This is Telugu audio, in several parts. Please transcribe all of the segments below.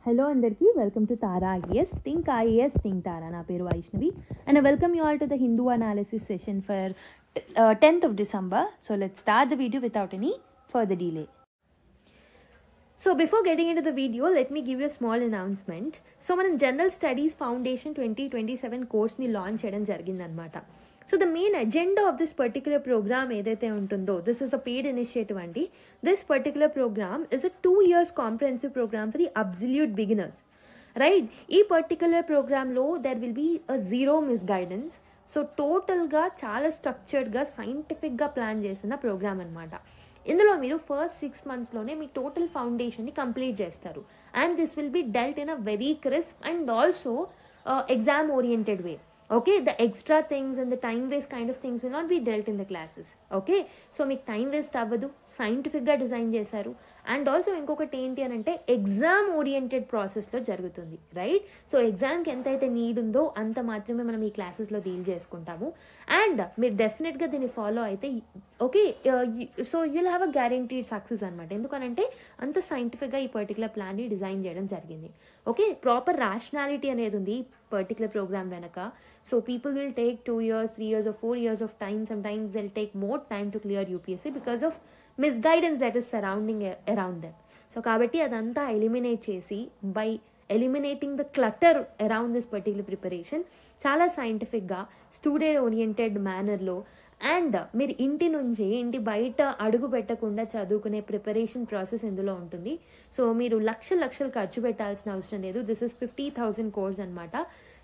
Hello andarki, welcome to Tara IAS. Think IAS, think Tara. Na peru Vaishnavi, and I welcome you all to the Hindu analysis session for 10th of December. So let's start the video without any further delay. So before getting into the video, let me give you a small announcement. So మనం General Studies Foundation 2027 కోర్స్ని లాంచ్ చేయడం జరిగిందనమాట. So the main agenda of this particular programme ఏదైతే ఉంటుందో, this is a paid initiative అండి. This particular programme is a 2 years comprehensive programme for the absolute beginners, right? ఈ పర్టికులర్ ప్రోగ్రాంలో there will be a zero miss guidance. So టోటల్గా చాలా స్ట్రక్చర్డ్గా సైంటిఫిక్గా ప్లాన్ చేసిన ప్రోగ్రామ్ అనమాట. ఇందులో మీరు ఫస్ట్ 6 monthsలోనే మీ టోటల్ ఫౌండేషన్ని కంప్లీట్ చేస్తారు. And this will be dealt in a very crisp and also exam oriented way. Okay, the extra things and the time waste kind of things will not be dealt in the classes. Okay, so మీకు టైం వేస్ట్ అవ్వదు, సైంటిఫిక్గా డిజైన్ చేశారు. అండ్ ఆల్సో ఇంకొకటి ఏంటి అని అంటే ఎగ్జామ్ ఓరియంటెడ్ ప్రాసెస్లో జరుగుతుంది, రైట్? సో ఎగ్జామ్కి ఎంతైతే నీడ్ ఉందో అంత మాత్రమే మనం ఈ క్లాసెస్లో డీల్ చేసుకుంటాము. అండ్ మీరు డెఫినెట్గా దీన్ని ఫాలో అయితే okay, so you'll have a guaranteed success అనమాట. ఎందుకనంటే అంత సైంటిఫిక్గా ఈ పర్టికులర్ ప్లాన్ని డిజైన్ చేయడం జరిగింది. ఓకే, ప్రాపర్ ర్యాషనాలిటీ అనేది ఉంది ఈ పర్టికులర్ ప్రోగ్రామ్ వెనక. So people will take 2 years, 3 years or 4 years of time. Sometimes they'll take more time to clear UPSC because of misguidance that is surrounding around them. So kabatti adanta eliminate chesi by eliminating the clutter around this particular preparation, చాలా సైంటిఫిక్గా స్టూడెంట్ ఓరియంటెడ్ మేనర్లో అండ్ మీరు ఇంటి నుంచి ఇంటి బయట అడుగు పెట్టకుండా చదువుకునే ప్రిపరేషన్ ప్రాసెస్ ఇందులో ఉంటుంది. సో మీరు లక్షలు ఖర్చు పెట్టాల్సిన అవసరం లేదు. దిస్ ఇస్ 50,000 కోర్స్ అనమాట.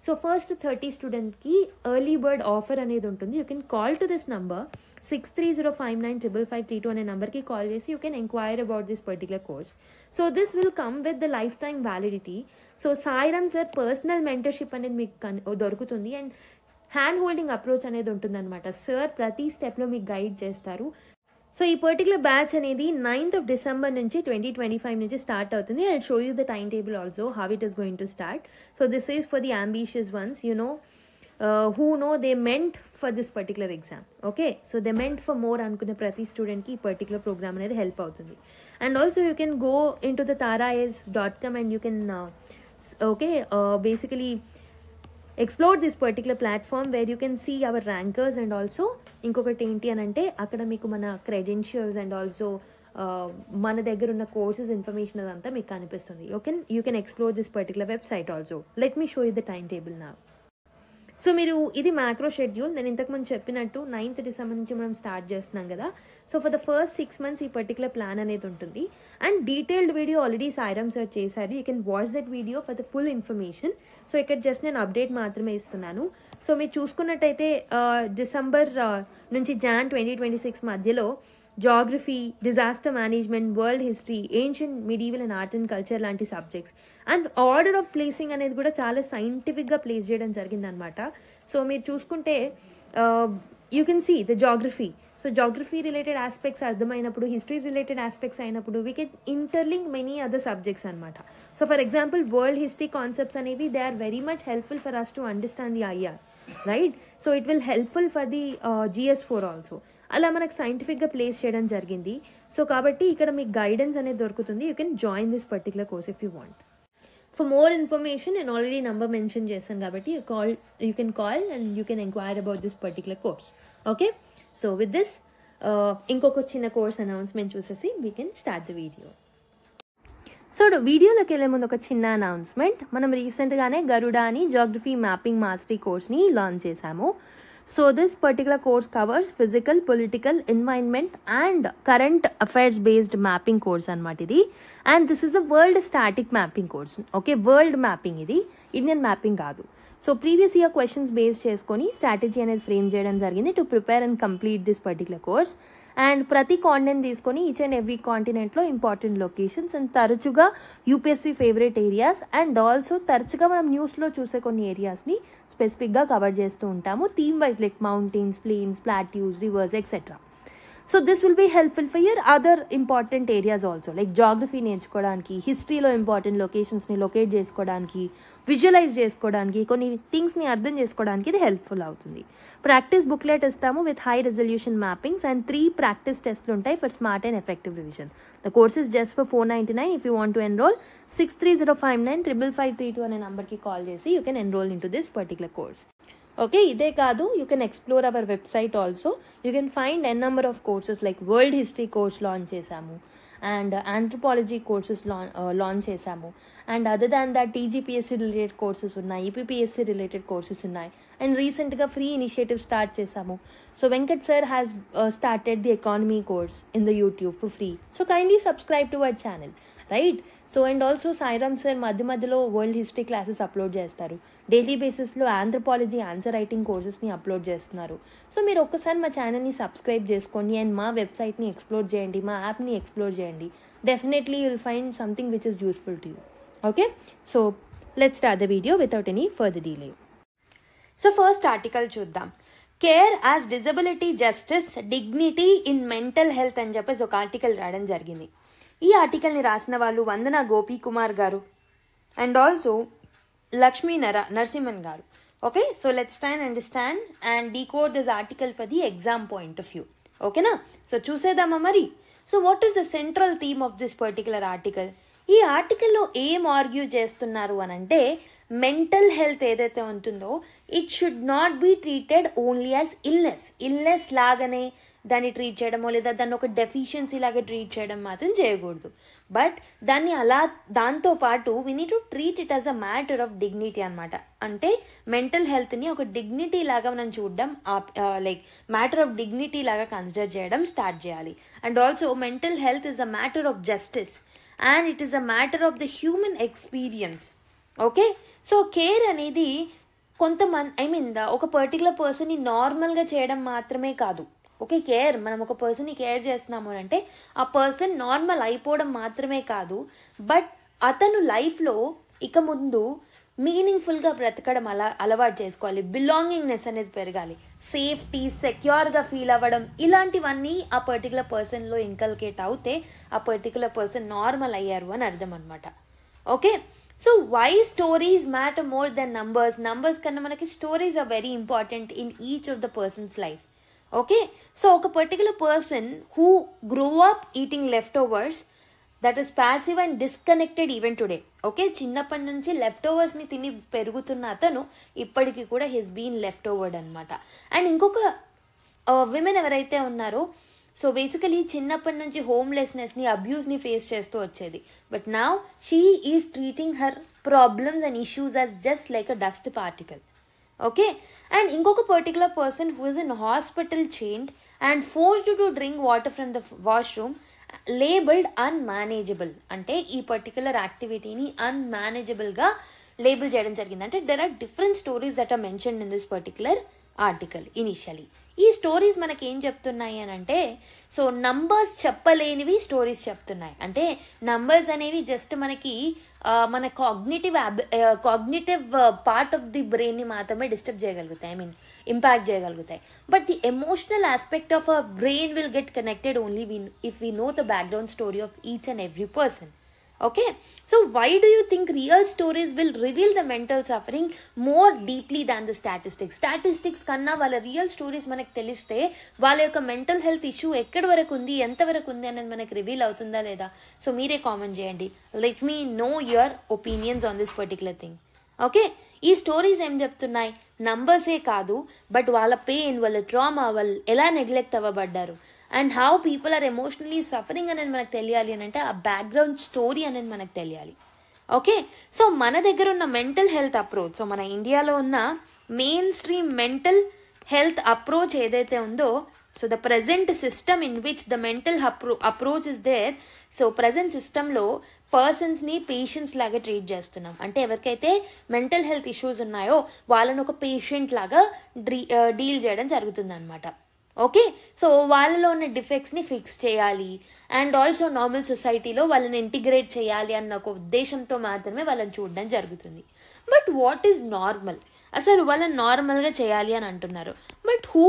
సో ఫస్ట్ 30 స్టూడెంట్స్కి ఎర్లీ బర్డ్ ఆఫర్ అనేది ఉంటుంది. You can call to this number 6305955532 అనే నెంబర్కి కాల్ చేసి you can enquire about this particular course. So this will come with the life time validity. So Sairam sir personal mentorship అనేది మీకు దొరుకుతుంది అండ్ హ్యాండ్ హోల్డింగ్ అప్రోచ్ అనేది ఉంటుందన్నమాట. సార్ ప్రతి స్టెప్లో మీకు గైడ్ చేస్తారు. సో ఈ పర్టికులర్ బ్యాచ్ అనేది 9th of December నుంచి 2025 నుంచి స్టార్ట్ అవుతుంది. I show you the time table also how it is going to start. So this is for the ambitious once, you know, who know they meant for this particular exam. Okay, so they meant for more అనుకునే ప్రతి స్టూడెంట్కి ఈ పర్టికులర్ ప్రోగ్రామ్ అనేది హెల్ప్ అవుతుంది. And also you can go in to the taraIAS.com and you can basically explore this particular platform where you can see our rankers and also ఇంకొకటి ఏంటి అని అంటే అక్కడ మీకు మన క్రెడెన్షియల్స్ అండ్ ఆల్సో మన దగ్గర ఉన్న కోర్సెస్ ఇన్ఫర్మేషన్ అదంతా మీకు కనిపిస్తుంది. You can explore this particular website also. Let me show you the time table నా. సో మీరు ఇది మ్యాక్రో షెడ్యూల్. నేను ఇంతకుముందు చెప్పినట్టు 9th December నుంచి మనం స్టార్ట్ చేస్తున్నాం కదా. So for the first 6 months ఈ పర్టికులర్ ప్లాన్ అనేది ఉంటుంది. And detailed video already Sairam sir చేశారు. You can watch that video for the full information. So ఇక్కడ జస్ట్ నేను అప్డేట్ మాత్రమే ఇస్తున్నాను. సో మీరు చూసుకున్నట్టయితే December నుంచి Jan 2026 మధ్యలో geography, disaster management, world history, ancient, medieval and art and culture లాంటి subjects and order of placing అనేది కూడా చాలా సైంటిఫిక్గా ప్లేస్ చేయడం జరిగిందనమాట. సో మీరు చూసుకుంటే you can see the geography. So geography related aspects అర్థమైనప్పుడు, హిస్టరీ రిలేటెడ్ ఆస్పెక్ట్స్ అయినప్పుడు we can interlink many other subjects అనమాట. So for example world history concepts అనేవి they are very much helpful for us to understand the IR, right? So it will helpful for the GS4 also. అలా మనకు సైంటిఫిక్గా ప్లేస్ చేయడం జరిగింది. సో కాబట్టి ఇక్కడ మీకు గైడెన్స్ అనేది దొరుకుతుంది. You can join this particular course if you want. For more information నేను ఆల్రెడీ నెంబర్ మెన్షన్ చేశాను కాబట్టి you can call and you can enquire about this particular course. Okay, so with this ఇంకొక చిన్న కోర్స్ అనౌన్స్మెంట్ చూసేసి we can start the video. So వీడియోలోకి వెళ్ళే ముందు ఒక చిన్న అనౌన్స్మెంట్. మనం రీసెంట్గానే గరుడ అని జాగ్రఫీ మ్యాపింగ్ మాస్టరీ కోర్స్ని లాంచ్ చేశాము. So this particular course covers physical, political, environment and current affairs based mapping course అనమాట ఇది. And this is the world static mapping course. Okay, world mapping ఇది, ఇండియన్ మ్యాపింగ్ కాదు. So previous year questions base చేసుకొని స్ట్రాటజీ అనేది ఫ్రేమ్ చేయడం జరిగింది to prepare and complete this particular course. And ప్రతి కాంటినెంట్ తీసుకొని ఈచ్ అండ్ ఎవ్రీ కాంటినెంట్లో ఇంపార్టెంట్ లొకేషన్స్ అండ్ తరచుగా UPSC favourite areas and also తరచుగా మనం న్యూస్లో చూసే కొన్ని ఏరియాస్ని స్పెసిఫిక్గా కవర్ చేస్తూ ఉంటాము. Theme wise like mountains, plains, plateaus, rivers etcetera. So this will be helpful for your other important areas also, like geography నేర్చుకోవడానికి, హిస్టరీలో ఇంపార్టెంట్ లొకేషన్స్ని లొకేట్ చేసుకోవడానికి, విజువలైజ్ చేసుకోవడానికి, కొన్ని థింగ్స్ని అర్థం చేసుకోవడానికి ఇది హెల్ప్ఫుల్ అవుతుంది. ప్రాక్టీస్ బుక్లెట్ ఇస్తాము with high resolution mappings and 3 practice టెస్ట్లు ఉంటాయి for smart and effective revision. The course is just for $499. If you want to enrol 6305955532 అనే నెంబర్కి కాల్ చేసి you can enrol in to this particular course. Okay, ఇదే కాదు, you can explore our website also. You can find an number of courses like world history course launch చేశాము అండ్ ఆంథ్రోపాలజీ కోర్సెస్ లాంచ్ చేశాము. And other than that TGPSC related courses ఉన్నాయి, ఈపీపీఎస్సీ రిలేటెడ్ కోర్సెస్ ఉన్నాయి. అండ్ రీసెంట్గా ఫ్రీ ఇనిషియేటివ్ స్టార్ట్ చేశాము. So Venkat sir has started the economy course in the YouTube for free. So kindly subscribe to our channel, right? So and also Sairam sir మధ్యలో వరల్డ్ హిస్టరీ క్లాసెస్ అప్లోడ్ చేస్తారు. డైలీ బేసిస్లో ఆంథ్రోపాలజీ ఆన్సర్ రైటింగ్ కోర్సెస్ని అప్లోడ్ చేస్తున్నారు. సో మీరు ఒక్కసారి మా ఛానల్ని సబ్స్క్రైబ్ చేసుకోండి అండ్ మా వెబ్సైట్ని ఎక్స్ప్లోర్ చేయండి, మా యాప్ని ఎక్స్ప్లోర్ చేయండి. Definitely you will find something which is useful to you. Okay, so let's start the video without any further delay. So first article చూద్దాం. Care as disability justice dignity in mental health అని చెప్పేసి ఒక ఆర్టికల్ రాయడం జరిగింది. ఈ ఆర్టికల్ని రాసిన వాళ్ళు వందన గోపీ కుమార్ గారు అండ్ ఆల్సో లక్ష్మీ నరసింహన్ గారు. Okay, so let's try and understand and decode this article for the exam point of view. ఓకేనా? సో చూసేద్దామా మరి. So what is the central theme of this particular article? ఈ ఆర్టికల్లో ఏం ఆర్గ్యూ చేస్తున్నారు అని అంటే, మెంటల్ హెల్త్ ఏదైతే ఉంటుందో it should not be treated only as illness లాగానే దాన్ని ట్రీట్ చేయడమో లేదా దాన్ని ఒక డెఫిషియన్సీ లాగా ట్రీట్ చేయడం మాత్రం చేయకూడదు. బట్ దాన్ని దాంతోపాటు we need to treat it as a matter of dignity అనమాట. అంటే మెంటల్ హెల్త్ని ఒక డిగ్నిటీ లాగా మనం చూడడం, లైక్ మ్యాటర్ ఆఫ్ డిగ్నిటీ లాగా కన్సిడర్ చేయడం స్టార్ట్ చేయాలి. And also mental health is a matter of justice and it is a matter of the human experience. Okay, so care అనేది ఒక పర్టికులర్ పర్సన్ని నార్మల్గా చేయడం మాత్రమే కాదు. ఓకే, మనం ఒక పర్సన్ని కేర్ చేస్తున్నాము అంటే ఆ పర్సన్ నార్మల్ అయిపోవడం మాత్రమే కాదు, బట్ అతను లైఫ్లో ఇక ముందు మీనింగ్ఫుల్గా బ్రతకడం అలవాటు చేసుకోవాలి. బిలాంగింగ్నెస్ అనేది పెరగాలి, సేఫ్టీ సెక్యూర్గా ఫీల్ అవ్వడం, ఇలాంటివన్నీ ఆ పర్టికులర్ పర్సన్లో ఇన్కల్కేట్ అవుతే ఆ పర్టికులర్ పర్సన్ నార్మల్ అయ్యారు అని అర్థం అనమాట. Okay, so why stories matter more than numbers కన్నా మనకి stories are very important in each of the persons life. Okay, so ఒక particular person who grow up eating leftovers, that is passive and disconnected even today. Okay, చిన్నప్పటి నుంచి లెఫ్ట్ ఓవర్స్ని తిని పెరుగుతున్న అతను ఇప్పటికీ కూడా హిస్ బీన్ లెఫ్ట్ ఓవర్డ్ అనమాట. అండ్ ఇంకొక విమెన్ ఎవరైతే ఉన్నారో, సో బేసికలీ చిన్నప్పటి నుంచి హోమ్లెస్నెస్ని అబ్యూస్ని ఫేస్ చేస్తూ వచ్చేది, but now she is treating her problems and issues as just like a dust particle. Okay, and ఇంకొక particular person who is in hospital chained and forced to drink water from the washroom labelled unmanageable. అంటే ఈ పర్టికులర్ యాక్టివిటీని అన్మేనేజబుల్గా లేబుల్ చేయడం జరిగింది. అంటే there are different stories that are mentioned in this particular article initially. ఈ స్టోరీస్ మనకి ఏం చెప్తున్నాయి అని అంటే, సో నంబర్స్ చెప్పలేనివి స్టోరీస్ చెప్తున్నాయి. అంటే నంబర్స్ అనేవి జస్ట్ మనకి మన కాగ్నిటివ్ పార్ట్ ఆఫ్ ది బ్రెయిన్ని మాత్రమే డిస్టర్బ్ చేయగలుగుతాయి, ఇంపాక్ట్ చేయగలుగుతాయి. But the emotional aspect of our brain will get connected only if we know the background story of each and every person. Okay, so why do you think real stories will reveal the mental suffering more deeply than the statistics కన్నా వాళ్ళ రియల్ స్టోరీస్ మనకు తెలిస్తే వాళ్ళ యొక్క మెంటల్ హెల్త్ ఇష్యూ ఎక్కడి వరకు ఉంది, ఎంతవరకు ఉంది అనేది మనకు రివీల్ అవుతుందా లేదా? సో మీరే కామెంట్ చేయండి. Let me know your opinions on this particular thing. Okay, ఈ స్టోరీస్ ఏం చెప్తున్నాయి? నంబర్సే కాదు, బట్ వాళ్ళ పెయిన్, వాళ్ళ ట్రామా, వాళ్ళు ఎలా నెగ్లెక్ట్ అవ్వబడ్డారు and how people are emotionally suffering అనేది మనకు తెలియాలి అని అంటే ఆ బ్యాక్గ్రౌండ్ స్టోరీ అనేది మనకు తెలియాలి. ఓకే, సో మన దగ్గర ఉన్న మెంటల్ హెల్త్ అప్రోచ్, సో మన ఇండియాలో ఉన్న mainstream mental health approach ఏదైతే ఉందో, so the present system in which the mental approach is there. So present సిస్టంలో పర్సన్స్ని పేషెంట్స్ లాగా ట్రీట్ చేస్తున్నాం. అంటే ఎవరికైతే మెంటల్ హెల్త్ ఇష్యూస్ ఉన్నాయో వాళ్ళని ఒక పేషెంట్ లాగా డీల్ చేయడం జరుగుతుంది అనమాట. ఓకే, సో వాళ్ళలో ఉన్న డిఫెక్ట్స్ని ఫిక్స్ చేయాలి అండ్ ఆల్సో నార్మల్ సొసైటీలో వాళ్ళని ఇంటిగ్రేట్ చేయాలి అన్న ఒక ఉద్దేశంతో మాత్రమే వాళ్ళని చూడడం జరుగుతుంది. But what is normal? అసలు వాళ్ళని నార్మల్గా చేయాలి అని అంటున్నారు. బట్ హూ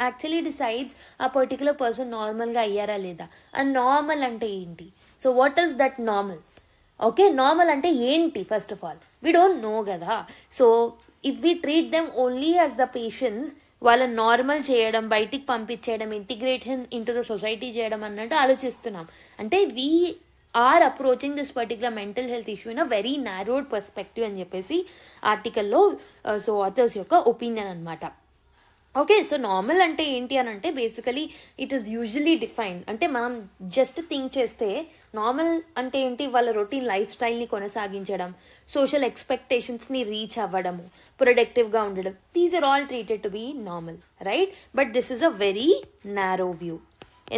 యాక్చువల్లీ డిసైడ్స్ ఆ పర్టికులర్ పర్సన్ నార్మల్గా అయ్యారా లేదా? అండ్ నార్మల్ అంటే ఏంటి? So what is that normal? Okay, normal అంటే ఏంటి? First of all we don't know కదా. So if we treat them only as the patients, వాళ్ళని నార్మల్ చేయడం, బయటికి పంపించేయడం, ఇంటిగ్రేషన్ ఇంటూ ద సొసైటీ చేయడం అన్నట్టు ఆలోచిస్తున్నాం. అంటే we are approaching this particular mental health issue in a very నారోడ్ perspective అని చెప్పేసి ఆర్టికల్లో సో ఆథర్స్ యొక్క ఒపీనియన్ అనమాట. ఓకే, సో నార్మల్ అంటే ఏంటి అని అంటే basically it is usually defined, అంటే మనం జస్ట్ థింక్ చేస్తే నార్మల్ అంటే ఏంటి? వాళ్ళ రొటీన్ లైఫ్ స్టైల్ని కొనసాగించడం, సోషల్ ఎక్స్పెక్టేషన్స్ని రీచ్ అవ్వడము, ప్రొడక్టివ్గా ఉండడం, these are all treated to be normal, right? But this is a very narrow view.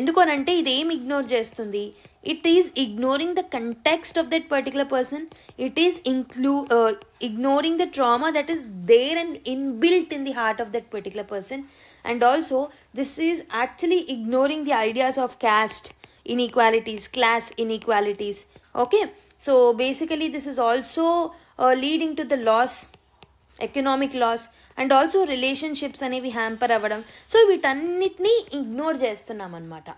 ఎందుకనంటే ఇది ఏం ఇగ్నోర్ చేస్తుంది? It is ignoring the context of that particular person. It is ignoring the trauma that is there and inbuilt in the heart of that particular person. And also this is actually ignoring the ideas of caste inequalities, class inequalities. Okay, so basically this is also leading to the loss, economic loss, and also relationships అనేవి హ్యాంపర్ అవ్వడం. సో వీటన్నిటిని ఇగ్నోర్ చేస్తున్నాం అన్నమాట.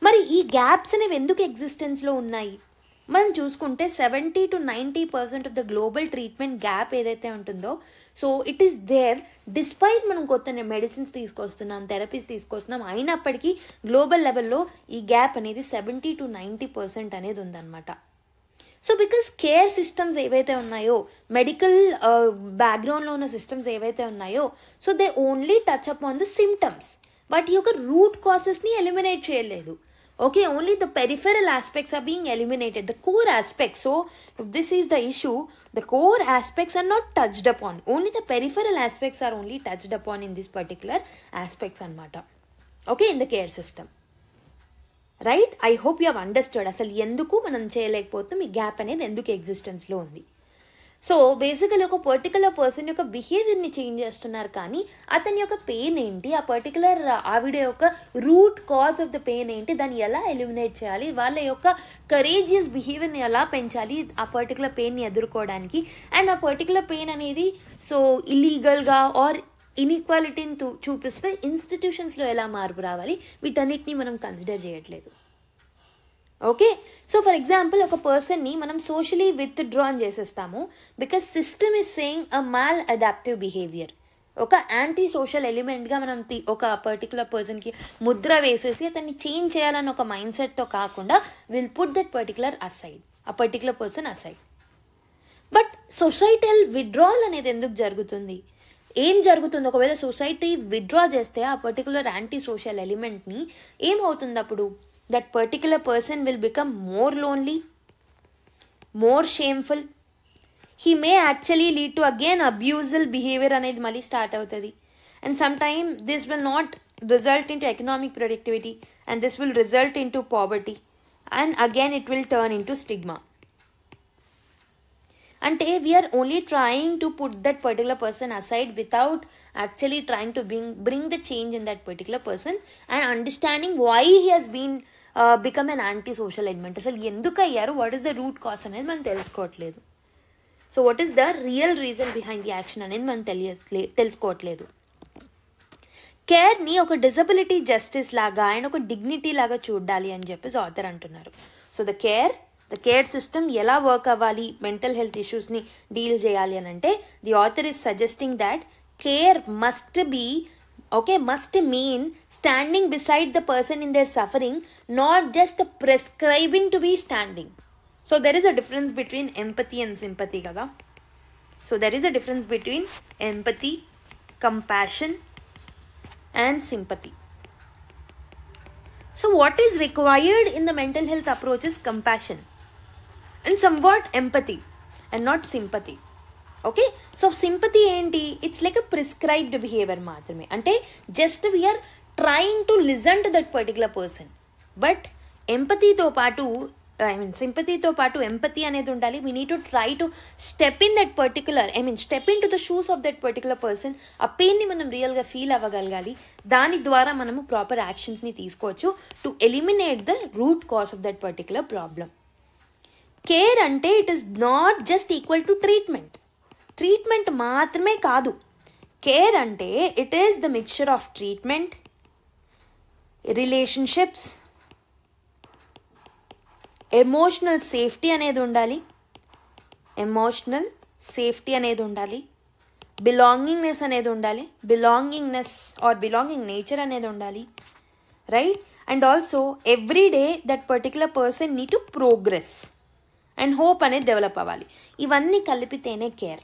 మరి ఈ గ్యాప్స్ అనేవి ఎందుకు ఎగ్జిస్టెన్స్లో ఉన్నాయి? మనం చూసుకుంటే 70 to 90% of the global treatment gap ఏదైతే ఉంటుందో, so it is there despite మనం కొత్త మెడిసిన్స్ తీసుకొస్తున్నాం, థెరపీస్ తీసుకొస్తున్నాం, అయినప్పటికీ గ్లోబల్ లెవెల్లో ఈ గ్యాప్ అనేది 70 to 90% అనేది ఉందన్నమాట. సో బికాస్ కేర్ సిస్టమ్స్ ఏవైతే ఉన్నాయో, మెడికల్ బ్యాక్గ్రౌండ్లో ఉన్న సిస్టమ్స్ ఏవైతే ఉన్నాయో, so they only touch up on the symptoms, వాటి యొక్క రూట్ కాసెస్ని ఎలిమినేట్ చేయలేదు. Okay, only the peripheral aspects are being eliminated, the core aspects. So if this is the issue, the core aspects are not touched upon, only the peripheral aspects are only touched upon in this particular aspects anamata. Okay, in the care system, right? I hope you have understood asalu enduku manam cheyalekapothu ee gap anedi enduku existence lo undi. So basically ఒక పర్టికులర్ పర్సన్ యొక్క బిహేవియర్ని చేంజ్ చేస్తున్నారు, కానీ అతని యొక్క పెయిన్ ఏంటి, ఆ పర్టికులర్ ఆవిడ యొక్క route cause of the pain ఏంటి, దాన్ని ఎలా ఎలిమినేట్ చేయాలి, వాళ్ళ యొక్క కరేజియస్ బిహేవియర్ని ఎలా పెంచాలి ఆ పర్టికులర్ పెయిన్ని ఎదుర్కోవడానికి, అండ్ ఆ పర్టికులర్ పెయిన్ అనేది సో ఇల్లీగల్గా ఆర్ ఇన్ఈక్వాలిటీని చూపిస్తే ఇన్స్టిట్యూషన్స్లో ఎలా మార్పు రావాలి, వీటన్నిటిని మనం కన్సిడర్ చేయట్లేదు. ఓకే, సో ఫర్ ఎగ్జాంపుల్ ఒక పర్సన్ని మనం సోషలీ విత్డ్రాన్ చేసేస్తాము because system is saying a mall adaptive behaviour. ఒక యాంటీ సోషల్ ఎలిమెంట్గా మనం ఒక పర్టికులర్ పర్సన్కి ముద్ర వేసేసి అతన్ని చేంజ్ చేయాలని ఒక మైండ్ సెట్తో కాకుండా will put that particular aside, ఆ particular person aside. But societal withdrawal అనేది ఎందుకు జరుగుతుంది? ఏం జరుగుతుంది? ఒకవేళ సొసైటీ విత్డ్రా చేస్తే ఆ పర్టికులర్ యాంటీ సోషల్ ఎలిమెంట్ని ఏమవుతుంది అప్పుడు? That particular person will become more lonely, more shameful. He may actually lead to again abusal behavior అనేది మళ్ళీ స్టార్ట్ అవుతుంది. And sometime this will not result into economic productivity, and this will result into poverty, and again it will turn into stigma. అంటే we are only trying to put that particular person aside without actually trying to bring the change in that particular person and understanding why he has been become an anti social element. అసలు ఎందుకు అయ్యారు, what is the root cause అనేది మనం తెలుసుకోవట్లేదు. So what is the real reason behind the action అనేది మనం తెలుసుకోవట్లేదు. కేర్ని ఒక డిజబిలిటీ జస్టిస్ లాగా అండ్ ఒక డిగ్నిటీ లాగా చూడాలి అని చెప్పేసి ఆథర్ అంటున్నారు. సో ద కేర్ సిస్టమ్ ఎలా వర్క్ అవ్వాలి, మెంటల్ హెల్త్ ఇష్యూస్ని డీల్ చేయాలి అని అంటే the author is suggesting that care must mean standing beside the person in their suffering, not just prescribing to be standing. So there is a difference between empathy and sympathy kada. So there is a difference between empathy, compassion and sympathy. So what is required in the mental health approach is compassion and somewhat empathy and not sympathy. Okay, so sympathy ఏంటి? It's like a prescribed behaviour మాత్రమే. అంటే just we are trying to listen to that particular person. But ఎంపతీతో పాటు సింపతీతో పాటు ఎంపతీ అనేది ఉండాలి. We need to try to step in that particular step in to the shoes of that particular person. ఆ పెయిన్ని మనం రియల్గా ఫీల్ అవ్వగలగాలి. దాని ద్వారా మనము ప్రాపర్ యాక్షన్స్ని తీసుకోవచ్చు to eliminate the root cause of that particular problem. Care అంటే it is not just equal to treatment. Treatment మాత్రమే కాదు. కేర్ అంటే it is the mixture of treatment, relationships, emotional safety అనేది ఉండాలి, బిలాంగింగ్నెస్ అనేది ఉండాలి, బిలాంగింగ్ నేచర్ అనేది ఉండాలి, right? And also every day that particular person need to progress and hope అనేది డెవలప్ అవ్వాలి. ఇవన్నీ కలిపితేనే కేర్.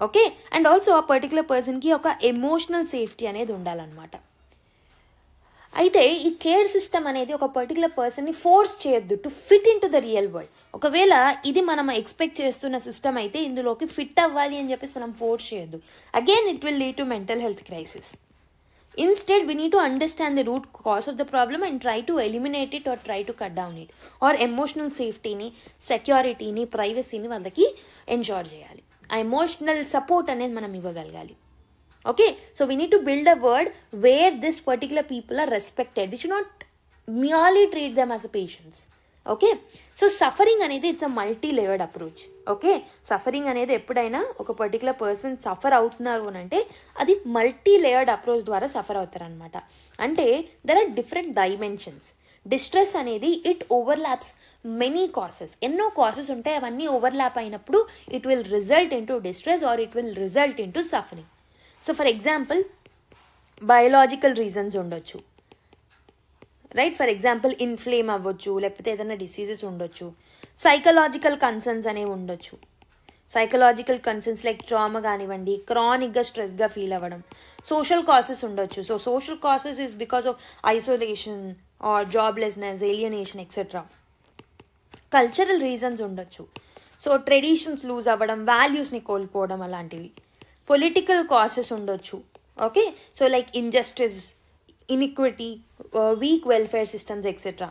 ఓకే, అండ్ ఆల్సో ఆ పర్టికులర్ పర్సన్కి ఒక ఎమోషనల్ సేఫ్టీ అనేది ఉండాలన్నమాట. అయితే ఈ కేర్ సిస్టమ్ అనేది ఒక పర్టికులర్ పర్సన్ని ఫోర్స్ చేయొద్దు to fit in to the real world. ఒకవేళ ఇది మనం ఎక్స్పెక్ట్ చేస్తున్న సిస్టమ్ అయితే ఇందులోకి ఫిట్ అవ్వాలి అని చెప్పేసి మనం ఫోర్స్ చేయొద్దు. Again it will lead to mental health crisis. Instead, we need to understand the root cause of the problem and try to eliminate it or try to cut down it. Or emotional safety ni, security ni, privacy ni vallaki ensure cheyali. A emotional support anedi manam ivvagalagali. Okay, so we need to build a world where this particular people are respected. We should not merely treat them as a patients. Okay, so suffering అనేది it's a multi layered approach. Okay, suffering అనేది ఎప్పుడైనా ఒక పర్టికులర్ పర్సన్ సఫర్ అవుతున్నారు అని అంటే అది మల్టీ లేయర్డ్ అప్రోచ్ ద్వారా సఫర్ అవుతారనమాట. అంటే there are different dimensions. Distress అనేది ఇట్ ఓవర్లాప్స్ మెనీ కాసెస్. ఎన్నో కాసెస్ ఉంటాయి, అవన్నీ ఓవర్లాప్ అయినప్పుడు it will result in to distress or it will result in to suffering. So for example biological reasons ఉండొచ్చు, రైట్? ఫర్ ఎగ్జాంపుల్ ఇన్ఫ్లేమ్ అవ్వచ్చు, లేకపోతే ఏదైనా డిసీజెస్ ఉండొచ్చు. సైకలాజికల్ కన్సర్న్స్ అనేవి ఉండొచ్చు. సైకలాజికల్ కన్సర్న్స్ లైక్ ట్రామా కానివ్వండి, క్రానిక్గా స్ట్రెస్గా ఫీల్ అవ్వడం. సోషల్ కాసెస్ ఉండొచ్చు. So social causes is because of isolation or joblessness, alienation etcetera. Cultural reasons ఉండొచ్చు. సో ట్రెడిషన్స్ లూజ్ అవ్వడం, వాల్యూస్ని కోల్పోవడం అలాంటివి. పొలిటికల్ కాసెస్ ఉండొచ్చు. Okay, so like injustice, inequity, weak welfare systems etcetera.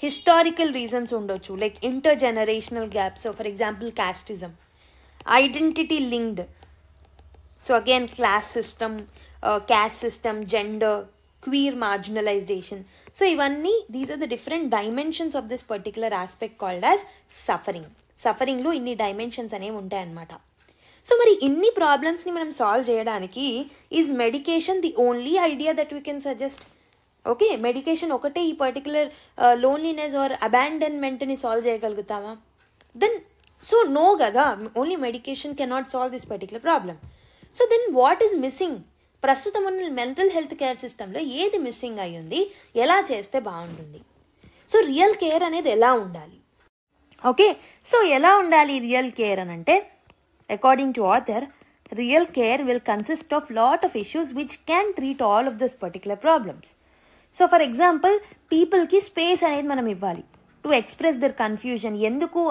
Historical reasons ఉండొచ్చు like intergenerational gaps. So for example casteism, identity linked. So again class system, caste system, gender, queer marginalisation. So ఇవన్నీ these are the different dimensions of this particular aspect called as suffering. సఫరింగ్లో ఇన్ని డైమెన్షన్స్ అనేవి ఉంటాయన్నమాట. సో మరి ఇన్ని ప్రాబ్లమ్స్ని మనం సాల్వ్ చేయడానికి is medication the only idea that we can suggest? Okay, medication ఒకటే ఈ పర్టికులర్ లోన్లీనెస్ ఆర్ అబాండన్మెంట్ని సాల్వ్ చేయగలుగుతావా? దెన్ సో నో కదా, only medication cannot solve this particular problem. So then what is missing? ప్రస్తుతం ఉన్న మెంటల్ హెల్త్ కేర్ సిస్టంలో ఏది మిస్సింగ్ అయ్యి ఉంది, ఎలా చేస్తే బాగుంటుంది? సో రియల్ కేర్ అనేది ఎలా ఉండాలి? ఓకే, సో ఎలా ఉండాలి రియల్ కేర్ అని అంటే, according to author, real care will consist of lot of issues which can treat all of this particular problems. So for example, people ki space అనేది మనం ఇవ్వాలి టు ఎక్స్ప్రెస్ దర్ కన్ఫ్యూజన్. ఎందుకు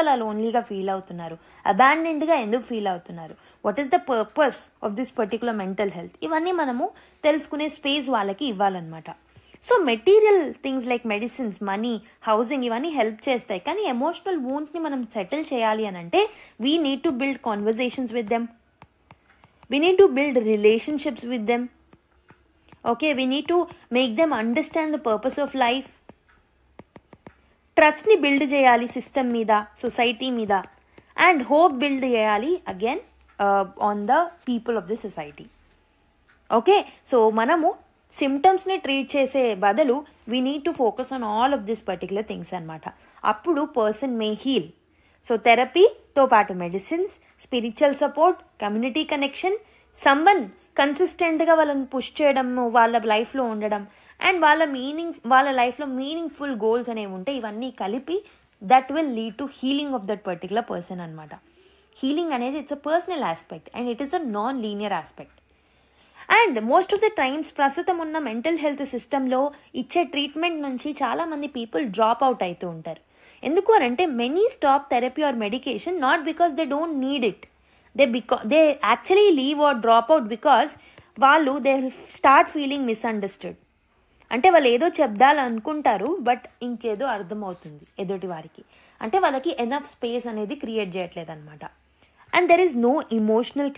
అలా లోన్లీగా ఫీల్ అవుతున్నారు, అబాండెన్డ్గా ఎందుకు ఫీల్ అవుతున్నారు, what is the purpose of this particular mental health, ఇవన్నీ మనము తెలుసుకునే స్పేస్ వాళ్ళకి ఇవ్వాలన్నమాట. So material things like medicines, money, housing ఇవన్నీ హెల్ప్ చేస్తాయి. కానీ ఎమోషనల్ వూండ్స్ని మనం సెటిల్ చేయాలి అని అంటే we need to build conversations with them, we need to build relationships with them. Okay, we need to make them understand the purpose of life. ట్రస్ట్ని బిల్డ్ చేయాలి సిస్టమ్ మీద, సొసైటీ మీద. అండ్ హోప్ బిల్డ్ చేయాలి again on the people of the society. Okay, so మనము సిమ్టమ్స్ని ట్రీట్ చేసే బదులు we need to focus on all of this particular things అనమాట. అప్పుడు పర్సన్ మే హీల్. సో థెరపీతో పాటు medicines, spiritual support, community connection, someone కన్సిస్టెంట్గా వాళ్ళని పుష్ చేయడం, వాళ్ళ లైఫ్లో ఉండడం, అండ్ వాళ్ళ లైఫ్లో మీనింగ్ఫుల్ గోల్స్ అనేవి ఉంటాయి. ఇవన్నీ కలిపి that will lead to healing of that particular person అనమాట. హీలింగ్ అనేది it's a personal aspect and it is a non linear aspect. And most of the times ప్రస్తుతం ఉన్న మెంటల్ హెల్త్ సిస్టంలో ఇచ్చే ట్రీట్మెంట్ నుంచి చాలామంది పీపుల్ డ్రాప్ అవుట్ అవుతూ ఉంటారు. ఎందుకు అని అంటే many stop therapy are medication not because they don't need it, they actually leave are drop out because వాళ్ళు దే స్టార్ట్ ఫీలింగ్ మిస్అండర్స్టూడ్. అంటే వాళ్ళు ఏదో చెప్దాలనుకుంటారు బట్ ఇంకేదో అర్థమవుతుంది ఎదుటి వారికి. అంటే వాళ్ళకి ఎనఫ్ స్పేస్ అనేది క్రియేట్ చేయట్లేదు అనమాట. And there is no emotional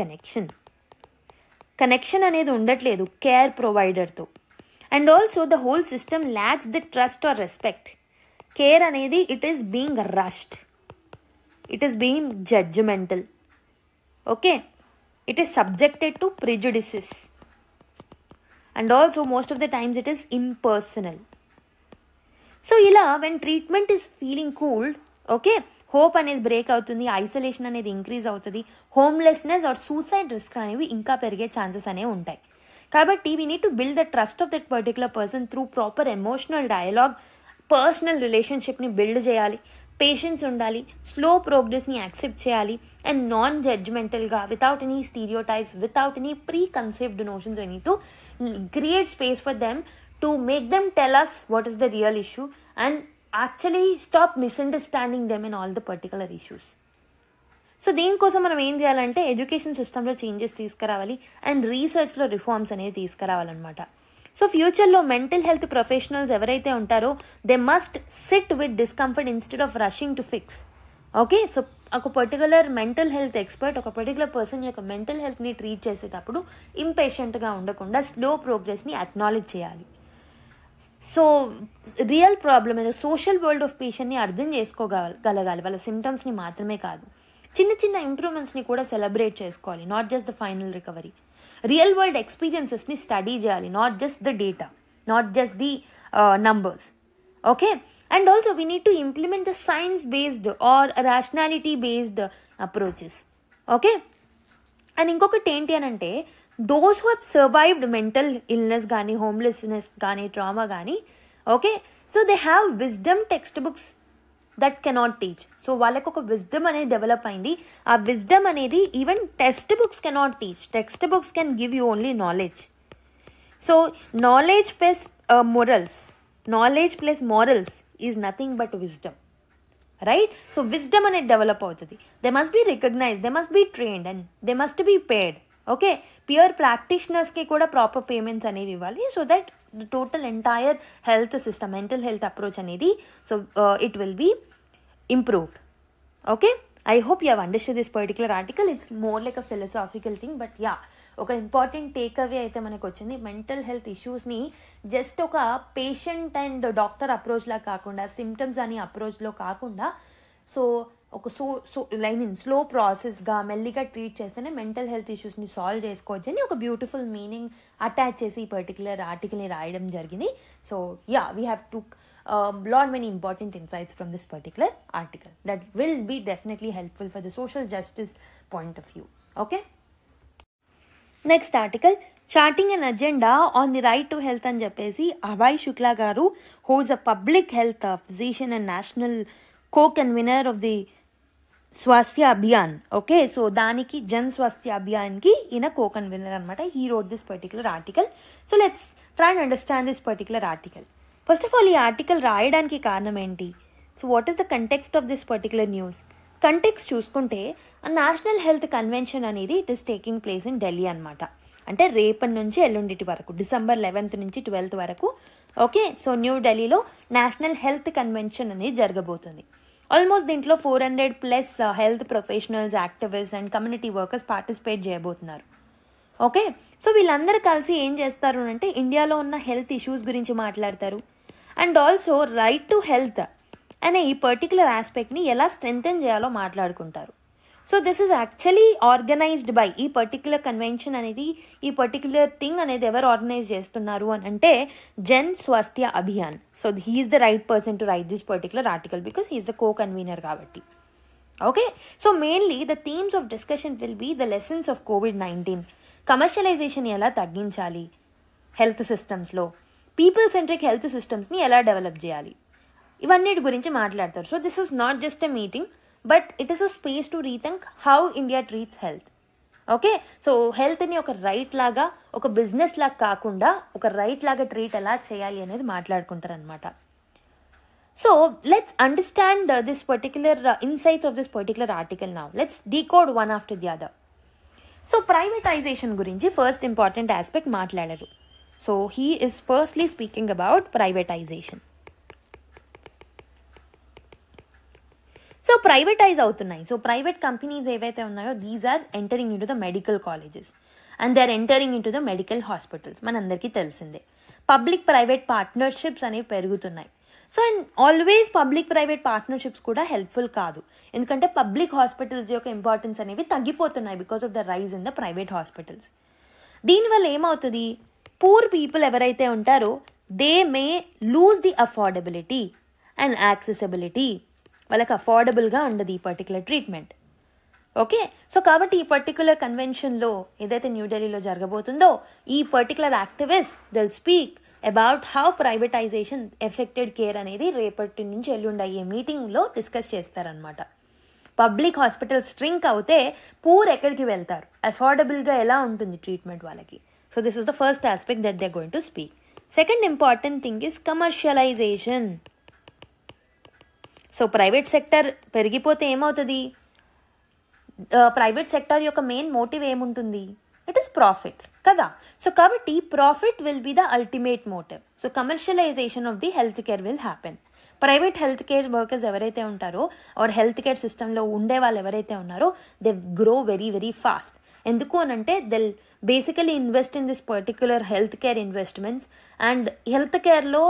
connection అనేది ఉండట్లేదు కేర్ ప్రొవైడర్తో. And also the whole system lacks the trust or respect. Care అనేది it is being rushed, it is being judgemental. Okay, it is subjected to prejudices and also most of the times it is impersonal. So ఇలా when treatment is feeling cooled, okay, hope అనేది బ్రేక్ అవుతుంది, ఐసోలేషన్ అనేది ఇంక్రీజ్ అవుతుంది, హోమ్లెస్నెస్ ఆర్ సూసైడ్ రిస్క్ అనేవి ఇంకా పెరిగే ఛాన్సెస్ అనేవి ఉంటాయి. కాబట్టి we need to build the trust of that particular person through proper emotional dialogue. Personal రిలేషన్షిప్ని బిల్డ్ చేయాలి, పేషెన్స్ ఉండాలి, స్లో ప్రోగ్రెస్ని యాక్సెప్ట్ చేయాలి, అండ్ నాన్ జడ్జ్మెంటల్గా, without any stereotypes, without any pre concept notions, I need to create space for them to make them tell us what is the real issue and actually stop misunderstanding them in all the particular issues. So దీనికోసం మనం ఏం చేయాలంటే ఎడ్యుకేషన్ సిస్టంలో చేంజెస్ తీసుకురావాలి అండ్ రీసెర్చ్లో రిఫార్మ్స్ అనేవి తీసుకురావాలన్నమాట. సో ఫ్యూచర్లో మెంటల్ హెల్త్ ప్రొఫెషనల్స్ ఎవరైతే ఉంటారో they must SIT with discomfort instead of rushing to fix. Okay, so ఒక పర్టికులర్ మెంటల్ హెల్త్ ఎక్స్పర్ట్ ఒక పర్టికులర్ పర్సన్ యొక్క మెంటల్ హెల్త్ని ట్రీట్ చేసేటప్పుడు ఇంపేషెంట్గా ఉండకుండా స్లో ప్రోగ్రెస్ని అక్నాలెడ్జ్ చేయాలి. సో రియల్ ప్రాబ్లమ్ ఏదో సోషల్ వరల్డ్ ఆఫ్ పేషెంట్ని అర్థం చేసుకోగలగాలి, వాళ్ళ సిమ్టమ్స్ని మాత్రమే కాదు, చిన్న చిన్న ఇంప్రూవ్మెంట్స్ని కూడా సెలబ్రేట్ చేసుకోవాలి, not just the final recovery. Real world ఎక్స్పీరియన్సెస్ని స్టడీ చేయాలి, not just the data, not just the numbers. Okay, and also we need to implement the science based or rationality based approaches. Okay, and ఇంకొకటి ఏంటి అని అంటే those who have survived mental illness కానీ, హోమ్లెస్నెస్ కానీ, ట్రామా కానీ, okay, so they have wisdom textbooks that cannot teach. So వాళ్ళకు ఒక విజ్డమ్ అనేది డెవలప్ అయింది. ఆ విజ్డమ్ అనేది even text books cannot teach. Text books can give you only knowledge. So knowledge plus morals is nothing but wisdom, right? So wisdom అనేది డెవలప్ అవుతుంది. They must be recognised, they must be trained and they must be paid. Okay, peer ప్రాక్టీషనర్స్కి కూడా ప్రాపర్ పేమెంట్స్ అనేవి ఇవ్వాలి so that the total entire health system, mental health approach అనేది so it will be improved. Okay, I hope you have understand this particular article. It's more like a philosophical thing, but yeah ఒక ఇంపార్టెంట్ టేక్ అవే అయితే మనకు వచ్చింది. మెంటల్ హెల్త్ ఇష్యూస్ని జస్ట్ ఒక పేషెంట్ అండ్ డాక్టర్ అప్రోచ్లా కాకుండా, సిమ్టమ్స్ అని అప్రోచ్లో కాకుండా, సో ఒక స్లో ప్రాసెస్గా మెల్లిగా ట్రీట్ చేస్తేనే మెంటల్ హెల్త్ ఇష్యూస్ని సాల్వ్ చేసుకోవచ్చు అని ఒక బ్యూటిఫుల్ మీనింగ్ అటాచ్ చేసి ఈ పర్టికులర్ ఆర్టికల్ని రాయడం జరిగింది. So yeah, we have to lot many important insights from this particular article that will be definitely helpful for the social justice point of view. Okay, next article, charting an agenda on the right to health అని చెప్పేసి అభయ్ శుక్లా గారు, who is a public health physician and national co-convener of the Swasthya Abhiyan. Okay, so దానికి జన్ స్వాస్థ్య అభియాన్కి ఈయన co-convener అనమాట. he wrote this particular article. So let's try and understand this particular article. First of all ఈ ఆర్టికల్ రాయడానికి కారణం ఏంటి? So what is the context of this particular news? Context చూసుకుంటే నేషనల్ హెల్త్ కన్వెన్షన్ అనేది it is taking place in Delhi అనమాట. అంటే రేపటి నుంచి ఎల్లుండిటి వరకు, డిసెంబర్ 11th నుంచి 12th వరకు. ఓకే, సో న్యూ ఢిల్లీలో నేషనల్ హెల్త్ కన్వెన్షన్ అనేది జరగబోతుంది. ఆల్మోస్ట్ దీంట్లో 400+ health professionals, activist and community workers participate చేయబోతున్నారు. ఓకే, సో వీళ్ళందరూ కలిసి ఏం చేస్తారు అంటే ఇండియాలో ఉన్న హెల్త్ ఇష్యూస్ గురించి మాట్లాడతారు and also right to health అనే ఈ పర్టికులర్ ఆస్పెక్ట్ని ఎలా స్ట్రెంథెన్ చేయాలో మాట్లాడుకుంటారు. So this is actually organised by, ఈ పర్టికులర్ కన్వెన్షన్ అనేది, ఈ పర్టికులర్ థింగ్ అనేది ఎవరు ఆర్గనైజ్ చేస్తున్నారు అని అంటే Jan Swasthya Abhiyan. So he's the right person to write this particular article because he's the co-convener కాబట్టి. Okay, so mainly the themes of discussion will be the lessons of COVID-19, commercialisation ఎలా తగ్గించాలి హెల్త్ సిస్టమ్స్లో, పీపుల్ సెంట్రిక్ హెల్త్ సిస్టమ్స్ని ఎలా డెవలప్ చేయాలి, ఇవన్నిటి గురించి మాట్లాడతారు. So this is not just a meeting but it is a space to rethink how India treats health. Okay, so హెల్త్ని ఒక రైట్ లాగా, ఒక బిజినెస్ లాగా కాకుండా ఒక రైట్ లాగా ట్రీట్ ఎలా చేయాలి అనేది మాట్లాడుకుంటారు అనమాట. So let's understand this particular insights of this particular article now. Let's decode one after the other. So privatisation గురించి ఫస్ట్ ఇంపార్టెంట్ ఆస్పెక్ట్ మాట్లాడారు. So he is firstly speaking about privatisation. So privatise అవుతున్నాయి. సో ప్రైవేట్ కంపెనీస్ ఏవైతే ఉన్నాయో these are entering in to the medical colleges and they are entering in to the medical hospitals. మనందరికీ తెలిసిందే. పబ్లిక్ ప్రైవేట్ పార్ట్నర్షిప్స్ అనేవి పెరుగుతున్నాయి. So and always public private partnerships కూడా హెల్ప్ఫుల్ కాదు, ఎందుకంటే పబ్లిక్ హాస్పిటల్స్ యొక్క ఇంపార్టెన్స్ అనేవి తగ్గిపోతున్నాయి because of the rise in the private hospitals. దీనివల్ల ఏమవుతుంది, పూర్ పీపుల్ ఎవరైతే ఉంటారో they may lose the affordability and accessibility. వాళ్ళకి అఫోర్డబుల్గా ఉండదు ఈ పర్టికులర్ ట్రీట్మెంట్. ఓకే, సో కాబట్టి ఈ పర్టికులర్ కన్వెన్షన్లో ఏదైతే న్యూఢిల్లీలో జరగబోతుందో ఈ particular activist will speak about how privatisation affected care అనేది రేపటి నుంచి ఎల్లుండి అయ్యే మీటింగ్లో డిస్కస్ చేస్తారనమాట. పబ్లిక్ హాస్పిటల్ స్ట్రింక్ అవుతే పూర్ ఎక్కడికి వెళ్తారు, అఫోర్డబుల్గా ఎలా ఉంటుంది ట్రీట్మెంట్ వాళ్ళకి. So this is the first aspect that they are going to speak. Second important thing is commercialisation. So private sector పెరిగిపోతే ఏమవుతుంది, ప్రైవేట్ సెక్టర్ యొక్క మెయిన్ మోటివ్ ఏముంటుంది, ఇట్ ఈస్ ప్రాఫిట్ కదా. సో కాబట్టి profit will be the ultimate motive. So commercialisation of the health care will happen. Private health care workers ఎవరైతే ఉంటారో ఆర్ హెల్త్ కేర్ సిస్టంలో ఉండే వాళ్ళు ఎవరైతే ఉన్నారో they grow very very fast. ఎందుకు అనంటే they'll basically invest in this particular health care investments and health కేర్లో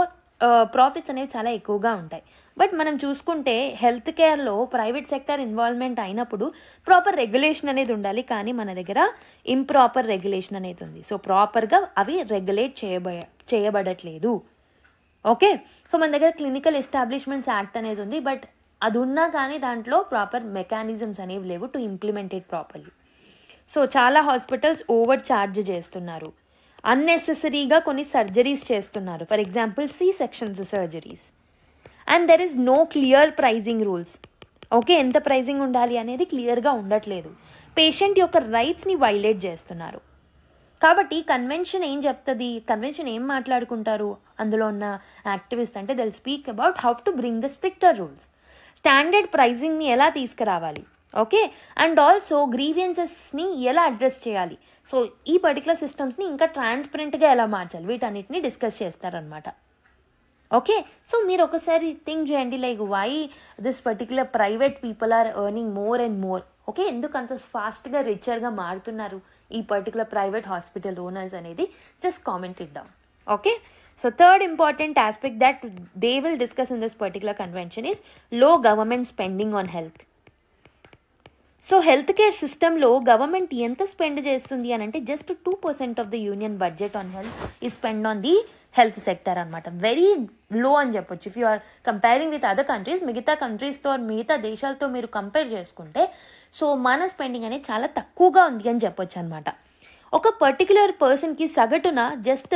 ప్రాఫిట్స్ అనేవి చాలా ఎక్కువగా ఉంటాయి. బట్ మనం చూసుకుంటే హెల్త్ కేర్లో ప్రైవేట్ సెక్టర్ ఇన్వాల్వ్మెంట్ అయినప్పుడు ప్రాపర్ రెగ్యులేషన్ అనేది ఉండాలి, కానీ మన దగ్గర ఇంప్రాపర్ రెగ్యులేషన్ అనేది ఉంది. సో ప్రాపర్గా అవి రెగ్యులేట్ చేయబడట్లేదు. ఓకే, సో మన దగ్గర క్లినికల్ ఎస్టాబ్లిష్మెంట్స్ యాక్ట్ అనేది ఉంది, బట్ అది ఉన్నా కానీ దాంట్లో ప్రాపర్ మెకానిజమ్స్ అనేవి లేవు to implement it properly. So చాలా హాస్పిటల్స్ ఓవర్ ఛార్జ్ చేస్తున్నారు, అన్నెసెసరీగా కొన్ని సర్జరీస్ చేస్తున్నారు, for example C sections surgeries. And there is no clear pricing rules. Okay, ఎంత ప్రైజింగ్ ఉండాలి అనేది క్లియర్గా ఉండట్లేదు. పేషెంట్ యొక్క రైట్స్ని వైలేట్ చేస్తున్నారు. కాబట్టి కన్వెన్షన్ ఏం చెప్తుంది, కన్వెన్షన్ ఏం మాట్లాడుకుంటారు అందులో ఉన్న యాక్టివిస్ట్ అంటే they'll speak about how to bring the stricter rules, standard ప్రైజింగ్ని ఎలా తీసుకురావాలి, ఓకే, అండ్ ఆల్సో గ్రీవియన్సెస్ని ఎలా అడ్రస్ చేయాలి. సో ఈ పర్టికులర్ సిస్టమ్స్ని ఇంకా ట్రాన్స్పరెంట్గా ఎలా మార్చాలి, వీటన్నిటిని డిస్కస్ చేస్తారనమాట. ఓకే, సో మీరు ఒకసారి థింక్ చేయండి, like why this particular private people are earning more and more. Okay, ఎందుకు అంత ఫాస్ట్గా రిచర్గా మారుతున్నారు ఈ పర్టికులర్ ప్రైవేట్ హాస్పిటల్ ఓనర్స్ అనేది just comment it down. Okay, so third important aspect that they will discuss in this particular convention is low government spending on health. So health care సిస్టంలో గవర్నమెంట్ ఎంత స్పెండ్ చేస్తుంది అని అంటే just 2% of the union budget on health ఈ spend on the health sector అనమాట. వెరీ లో అని చెప్పొచ్చు. If you are comparing with other countries, మిగతా కంట్రీస్తో మిగతా దేశాలతో మీరు కంపేర్ చేసుకుంటే సో మన స్పెండింగ్ అనేది చాలా తక్కువగా ఉంది అని చెప్పొచ్చు అనమాట. ఒక పర్టిక్యులర్ పర్సన్కి సగటున జస్ట్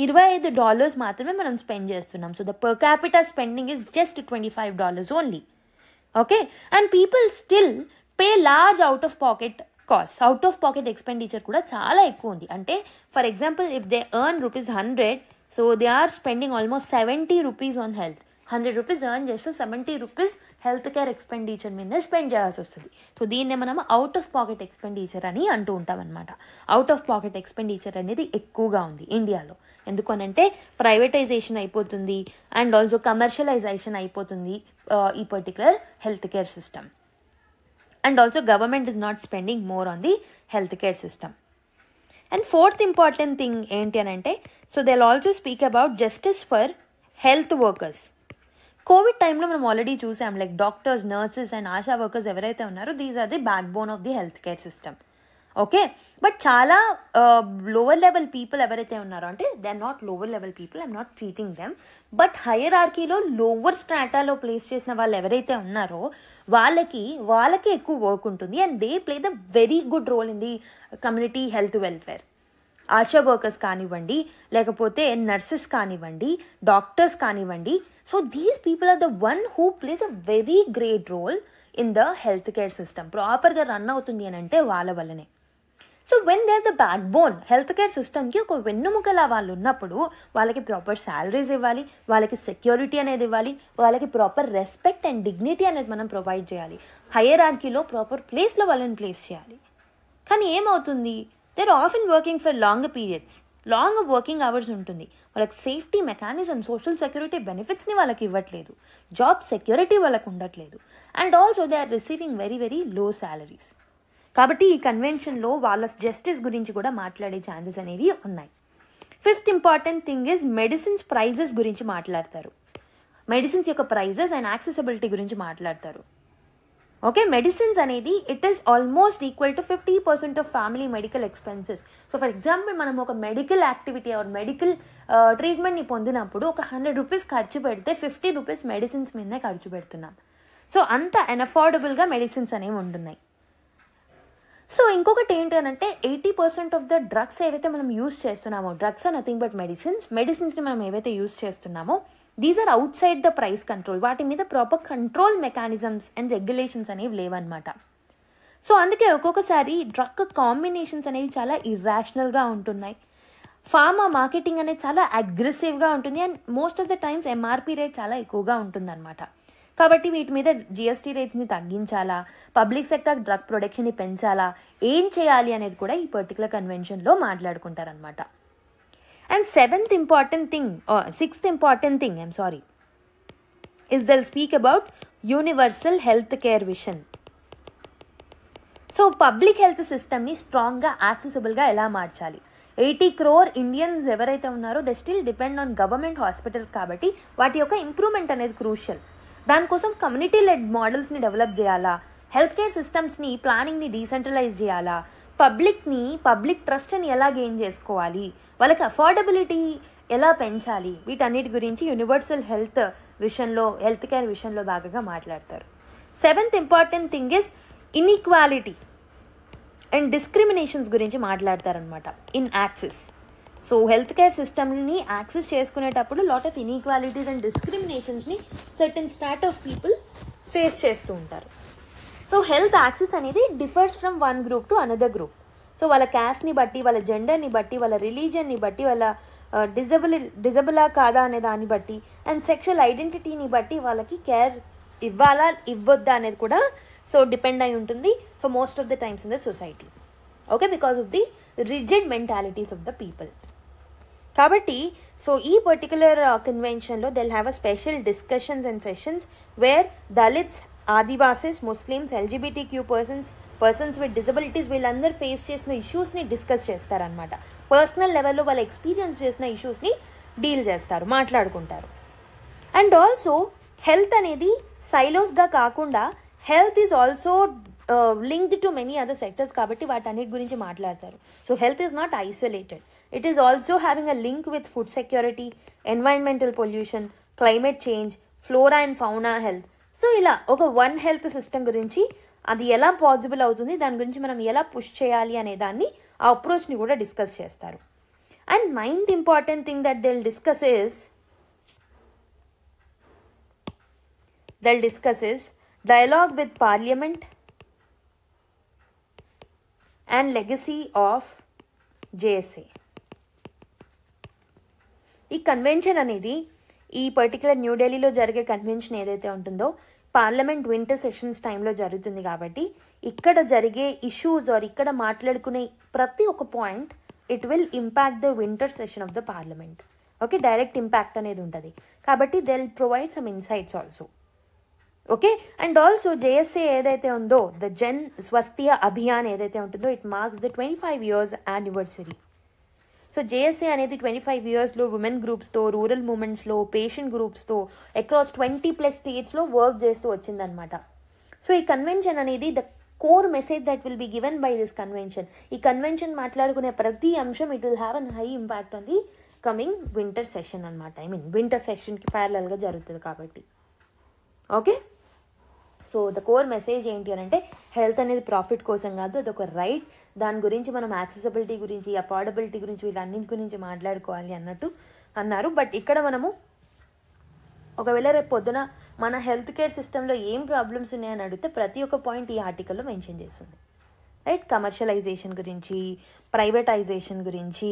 $25 మాత్రమే మనం స్పెండ్ చేస్తున్నాం. So the per capita spending is just $25 only. Okay, and people still pay large out of pocket cost. Out of pocket expenditure కూడా చాలా ఎక్కువ ఉంది. అంటే for example if they earn ₹100, so they are spending almost ₹70 on health. ₹100 earn చేస్తే ₹70 హెల్త్ కేర్ ఎక్స్పెండిచర్ మీద స్పెండ్ చేయాల్సి వస్తుంది. సో దీన్నే మనం అవుట్ ఆఫ్ పాకెట్ ఎక్స్పెండిచర్ అని అంటూ ఉంటాం అనమాట. అవుట్ ఆఫ్ పాకెట్ ఎక్స్పెండిచర్ అనేది ఎక్కువగా ఉంది ఇండియాలో. ఎందుకనంటే ప్రైవేటైజేషన్ అయిపోతుంది అండ్ ఆల్సో కమర్షియలైజేషన్ అయిపోతుంది ఈ particular health care system. And also government is not spending more on the healthcare system. And fourth important thing enti anante, so they'll also speak about justice for health workers. COVID టైంలో మనం ఆల్రెడీ చూసాం, like doctors, nurses and ASHA workers ఎవరైతే ఉన్నారో these are the backbone of the health care system. Okay, but చాలా లోవర్ లెవెల్ పీపుల్ ఎవరైతే ఉన్నారో, అంటే they are not lower level people, I'm not treating them, but higher ఆర్కీలో లోవర్ స్ట్రాటాలో ప్లేస్ చేసిన వాళ్ళు ఎవరైతే ఉన్నారో వాళ్ళకి ఎక్కువ వర్క్ ఉంటుంది and they play the very good role in the community health welfare. ASHA workers కానివ్వండి, లేకపోతే నర్సెస్ కానివ్వండి, డాక్టర్స్ కానివ్వండి, so these people are the one who plays a very great role in the health care system. ప్రాపర్గా రన్ అవుతుంది అని అంటే వాళ్ళ వల్లనే. So when they are the backbone, health care సిస్టమ్కి ఒక వెన్నుముకలా వాళ్ళు ఉన్నప్పుడు వాళ్ళకి ప్రాపర్ శాలరీస్ ఇవ్వాలి, వాళ్ళకి సెక్యూరిటీ అనేది ఇవ్వాలి, వాళ్ళకి ప్రాపర్ రెస్పెక్ట్ అండ్ డిగ్నిటీ అనేది మనం ప్రొవైడ్ చేయాలి, హైయర్ ఆర్కీలో ప్రాపర్ ప్లేస్లో వాళ్ళని ప్లేస్ చేయాలి. కానీ ఏమవుతుంది, they are often working for long periods, long working hours ఉంటుంది, వాళ్ళకి సేఫ్టీ మెకానిజం, సోషల్ సెక్యూరిటీ బెనిఫిట్స్ని వాళ్ళకి ఇవ్వట్లేదు, జాబ్ సెక్యూరిటీ వాళ్ళకు ఉండట్లేదు, and also they are receiving very very low salaries. కాబట్టి ఈ కన్వెన్షన్లో వాళ్ళ జస్టిస్ గురించి కూడా మాట్లాడే ఛాన్సెస్ అనేవి ఉన్నాయి. Fifth important thing is medicines prices గురించి మాట్లాడతారు. మెడిసిన్స్ యొక్క ప్రైజెస్ అండ్ యాక్సెసిబిలిటీ గురించి మాట్లాడతారు. ఓకే, మెడిసిన్స్ అనేది it is almost equal to 50% of family medical expenses. So for example మనం ఒక మెడికల్ యాక్టివిటీ ఆర్ మెడికల్ ట్రీట్మెంట్ని పొందినప్పుడు ఒక 100 రూపీస్ ఖర్చు పెడితే 50 రూపీస్ మెడిసిన్స్ మీదనే ఖర్చు పెడుతున్నాం. సో అంత అన్అఫోర్డబుల్గా మెడిసిన్స్ అనేవి ఉంటున్నాయి. సో ఇంకొకటి ఏంటి అని అంటే 80% ఆఫ్ ద డ్రగ్స్ ఏవైతే మనం యూజ్ చేస్తున్నామో, డ్రగ్స్ ఆర్ నథింగ్ బట్ మెడిసిన్స్ని మనం ఏవైతే యూజ్ చేస్తున్నామో these are outside the price control. వాటి మీద proper control mechanisms and regulations అనేవి లేవన్నమాట. సో అందుకే ఒక్కొక్కసారి డ్రగ్ కాంబినేషన్స్ అనేవి చాలా ఇర్రాషనల్గా ఉంటున్నాయి. ఫార్మా మార్కెటింగ్ అనేది చాలా అగ్రెసివ్గా ఉంటుంది and most of the times MRP rate చాలా ఎక్కువగా ఉంటుందన్నమాట. కాబట్టి వీటి మీద జిఎస్టీ రేట్ని తగ్గించాలా, పబ్లిక్ సెక్టర్ డ్రగ్ ప్రొడక్షన్ని పెంచాలా, ఏం చేయాలి అనేది కూడా ఈ particular కన్వెన్షన్లో మాట్లాడుకుంటారనమాట. And sixth important thing, is they'll speak about universal health care vision. So public health system ni strong ga accessible ga ela marchali. 80 crore Indians ఎవరైతే ఉన్నారో they still depend on government hospitals కాబట్టి వాటి యొక్క ఇంప్రూవ్మెంట్ అనేది క్రూషియల్. దానికోసం కమ్యూనిటీ లెడ్ మోడల్స్ని డెవలప్ చేయాలా, హెల్త్ కేర్ సిస్టమ్స్ని ప్లానింగ్ని డీసెంట్రలైజ్ చేయాలా, పబ్లిక్ ట్రస్ట్ని ఎలా గెయిన్ చేసుకోవాలి, వాళ్ళకి అఫోర్డబిలిటీ ఎలా పెంచాలి, వీటన్నిటి గురించి యూనివర్సల్ హెల్త్ కేర్ విషయంలో బాగా మాట్లాడతారు. 7th important thing is inequality and discriminations గురించి మాట్లాడతారనమాట in access. So health care సిస్టమ్ని యాక్సెస్ చేసుకునేటప్పుడు లాట్ ఆఫ్ ఇన్ఈక్వాలిటీస్ అండ్ డిస్క్రిమినేషన్స్ని certain stat of people face చేస్తూ ఉంటారు. సో హెల్త్ యాక్సెస్ అనేది differs from one group to another group. So వాళ్ళ క్యాస్ట్ని బట్టి, వాళ్ళ జెండర్ని బట్టి, వాళ్ళ రిలీజియన్ని బట్టి, వాళ్ళ డిజబులా కాదా అనే దాన్ని బట్టి అండ్ సెక్షువల్ ఐడెంటిటీని బట్టి వాళ్ళకి కేర్ ఇవ్వాలా ఇవ్వద్దా అనేది కూడా సో డిపెండ్ అయి ఉంటుంది. So most of the times in the society, okay, because of the rigid mentalities of the people. కాబట్టి సో ఈ పర్టికులర్ కన్వెన్షన్లో they'll have a special discussions and sessions where Dalits, Adivasis, Muslims, LGBTQ persons with disabilities వీళ్ళందరూ ఫేస్ చేసిన ఇష్యూస్ని డిస్కస్ చేస్తారనమాట. పర్సనల్ లెవెల్లో వాళ్ళు ఎక్స్పీరియన్స్ చేసిన ఇష్యూస్ని డీల్ చేస్తారు, మాట్లాడుకుంటారు. అండ్ ఆల్సో హెల్త్ అనేది సైలోస్గా కాకుండా health is also linked to many other sectors కాబట్టి వాటన్నిటి గురించి మాట్లాడతారు. So health is not isolated, it is also having a link with food security, environmental pollution, climate change, flora and fauna health. So ఇలా ఒక వన్ హెల్త్ సిస్టమ్ గురించి అది ఎలా పాసిబుల్ అవుతుంది, దాని గురించి మనం ఎలా పుష్ చేయాలి అనే దాన్ని ఆ అప్రోచ్ని కూడా డిస్కస్ చేస్తారు. And 9th important thing that they'll discuss is dialogue with parliament and legacy of JSA. ఈ కన్వెన్షన్ అనేది ఈ పర్టికులర్ న్యూఢిల్లీలో జరిగే కన్వెన్షన్ ఏదైతే ఉంటుందో పార్లమెంట్ వింటర్ సెషన్స్ టైంలో జరుగుతుంది కాబట్టి ఇక్కడ జరిగే ఇష్యూస్ ఆర్ ఇక్కడ మాట్లాడుకునే ప్రతి ఒక్క point it will impact the winter session of the parliament. Okay, direct impact అనేది ఉంటుంది కాబట్టి they will provide some insights also. Okay, and also JSA ఏదైతే ఉందో ద జన్ స్వస్థ్య అభియాన్ ఏదైతే ఉంటుందో it marks the 25 years anniversary. So JSA అనేది 25 yearsలో ఉమెన్ గ్రూప్స్తో, రూరల్ మూమెంట్స్లో, పేషెంట్ గ్రూప్స్తో అక్రాస్ 20+ స్టేట్స్లో వర్క్ చేస్తూ వచ్చిందనమాట. సో ఈ కన్వెన్షన్ అనేది the core message that will be given by this convention. ఈ కన్వెన్షన్ మాట్లాడుకునే ప్రతి అంశం it will have an high impact on the coming winter session అనమాట. వింటర్ సెషన్కి ప్యారలల్గా జరుగుతుంది కాబట్టి. Okay, so the core message ఏంటి అని అంటే హెల్త్ అనేది ప్రాఫిట్ కోసం కాదు, అదొక రైట్. దాని గురించి మనం యాక్సెసిబిలిటీ గురించి, అఫోర్డబిలిటీ గురించి, వీటన్నింటి గురించి మాట్లాడుకోవాలి అన్నారు. బట్ ఇక్కడ మనము ఒకవేళ రేపు పొద్దున మన హెల్త్ కేర్ సిస్టంలో ఏం ప్రాబ్లమ్స్ ఉన్నాయని అడిగితే ప్రతి ఒక్క పాయింట్ ఈ ఆర్టికల్లో మెన్షన్ చేస్తుంది. రైట్, కమర్షియలైజేషన్ గురించి, ప్రైవేటైజేషన్ గురించి,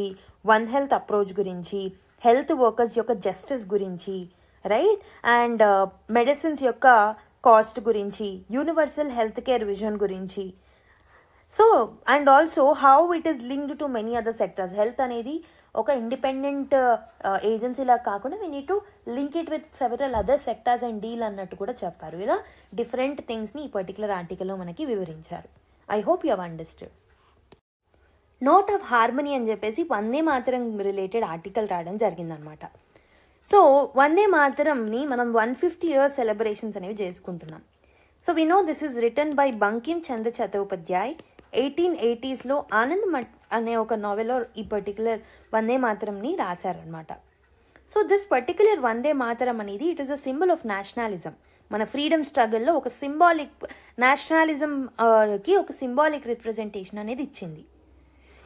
వన్ హెల్త్ అప్రోచ్ గురించి, హెల్త్ వర్కర్స్ యొక్క జస్టిస్ గురించి, రైట్, అండ్ మెడిసిన్స్ యొక్క కాస్ట్ గురించి, యూనివర్సల్ హెల్త్ కేర్ విజన్ గురించి. So and also how it is linked to many other sectors. Health అనేది ఒక ఇండిపెండెంట్ ఏజెన్సీలా కాకుండా we need to link it with several other sectors and deal అన్నట్టు కూడా చెప్పారు. ఇలా డిఫరెంట్ థింగ్స్ని ఈ పర్టికులర్ ఆర్టికల్లో మనకి వివరించారు. I hope you have understood. Note of harmony అని చెప్పేసి వందే మాతరం రిలేటెడ్ ఆర్టికల్ రాయడం జరిగిందనమాట. సో వందే మాతరంని మనం 150 years సెలబ్రేషన్స్ అనేవి చేసుకుంటున్నాం. So we know this is written by Bankim Chandra Chattopadhyay 1880s Anand Math అనే ఒక నావెల్లో ఈ పర్టికులర్ వందే మాతరంని రాశారనమాట. So this particular Vande Mataram అనేది it is a symbol of nationalism. మన ఫ్రీడమ్ స్ట్రగల్లో ఒక సింబాలిక్ నేషనలిజంకి ఒక సింబాలిక్ రిప్రజెంటేషన్ అనేది ఇచ్చింది.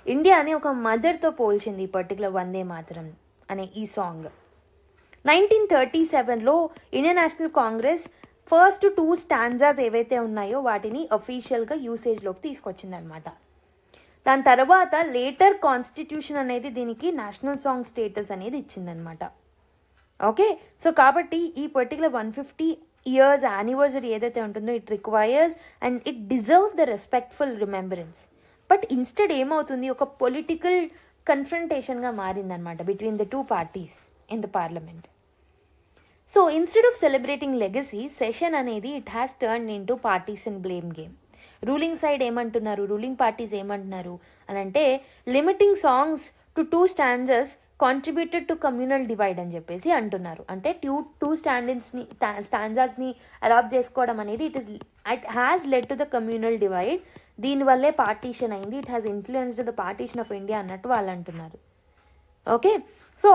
ఇండియాని ఒక మదర్తో పోల్చింది ఈ పర్టికులర్ వందే మాతరం అనే ఈ సాంగ్. 1937లో Indian National Congress first 2 stanzas ఏవైతే ఉన్నాయో వాటిని అఫీషియల్గా యూసేజ్లోకి తీసుకొచ్చిందనమాట. దాని తర్వాత లేటర్ కాన్స్టిట్యూషన్ అనేది దీనికి నేషనల్ సాంగ్ స్టేటస్ అనేది ఇచ్చిందనమాట. ఓకే, సో కాబట్టి ఈ పర్టికులర్ 150 years యానివర్సరీ ఏదైతే ఉంటుందో it requires and it deserves the respectful remembrance. But instead ఏమవుతుంది, ఒక పొలిటికల్ కన్ఫ్రంటేషన్గా మారిందనమాట between the 2 parties in the parliament. So instead of celebrating legacy session అనేది it has turn into parties and blame game. Ruling side ఏమంటున్నారు, రూలింగ్ పార్టీస్ ఏమంటున్నారు అని అంటే limiting songs to 2 stanzas contributed to communal divide అని చెప్పేసి అంటున్నారు. అంటే 2 స్టాంజాస్ని అడాప్ట్ చేసుకోవడం అనేది it has lead to the communal divide. దీనివల్లే పార్టీషన్ అయింది, it has influenced the partition of India అన్నట్టు వాళ్ళు అంటున్నారు. ఓకే, సో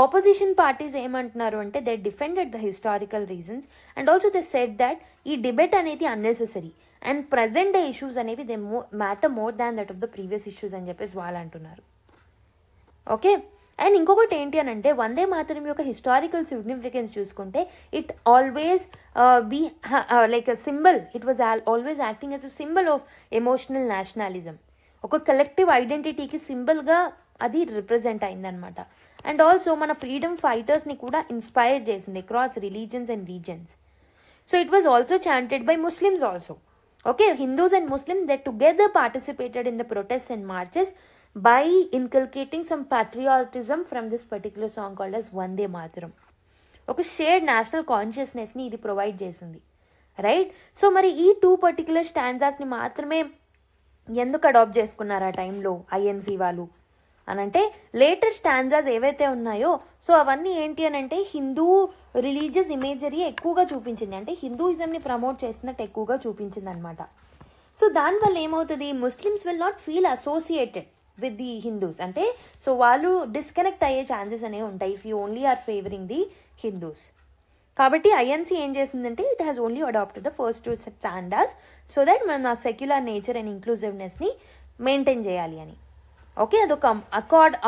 ఆపోజిషన్ పార్టీస్ ఏమంటున్నారు అంటే they defended the historical reasons and also they said that ఈ డిబేట్ అనేది unnecessary and present day issues అనేవి they matter more than that of the previous issues అని చెప్పేసి వాళ్ళు అంటున్నారు. ఓకే, అండ్ ఇంకొకటి ఏంటి అని అంటే వందే మాతరం యొక్క హిస్టారికల్ సిగ్నిఫికెన్స్ చూసుకుంటే it always be like a symbol, it was always acting as a symbol of emotional nationalism. ఒక కలెక్టివ్ ఐడెంటిటీకి సింబల్గా అది రిప్రజెంట్ అయిందనమాట. అండ్ ఆల్సో మన ఫ్రీడమ్ ఫైటర్స్ని కూడా ఇన్స్పైర్ చేసింది across religions and regions. So it was also chanted by Muslims also. Okay, Hindus and Muslims they together participated in the protest and marches by inculcating some patriotism from this particular song called as Vande Mataram. ఒక షేర్డ్ నేషనల్ కాన్షియస్నెస్ని ఇది ప్రొవైడ్ చేసింది, రైట్? సో మరి ఈ 2 పర్టికులర్ స్టాంజాస్ని మాత్రమే ఎందుకు అడాప్ట్ చేసుకున్నారు ఆ టైంలో ఐఎన్సీ వాళ్ళు అని అంటే లేటర్ స్టాంజాస్ ఏవైతే ఉన్నాయో సో అవన్నీ ఏంటి అని అంటే హిందూ రిలీజియస్ ఇమేజరీ ఎక్కువగా చూపించింది, అంటే హిందూయిజంని ప్రమోట్ చేస్తున్నట్టు ఎక్కువగా చూపించింది అనమాట. సో దానివల్ల ఏమవుతుంది, Muslims will not feel associated with the Hindus. అంటే సో వాళ్ళు డిస్కనెక్ట్ అయ్యే ఛాన్సెస్ అనేవి ఉంటాయి if you only are favouring the Hindus. కాబట్టి ఐఎన్సీ ఏం చేసిందంటే it has only adopted the first 2 standards so that మనం ఆ సెక్యులర్ నేచర్ అండ్ ఇంక్లూజివ్నెస్ని మెయింటైన్ చేయాలి అని. ఓకే, అదొక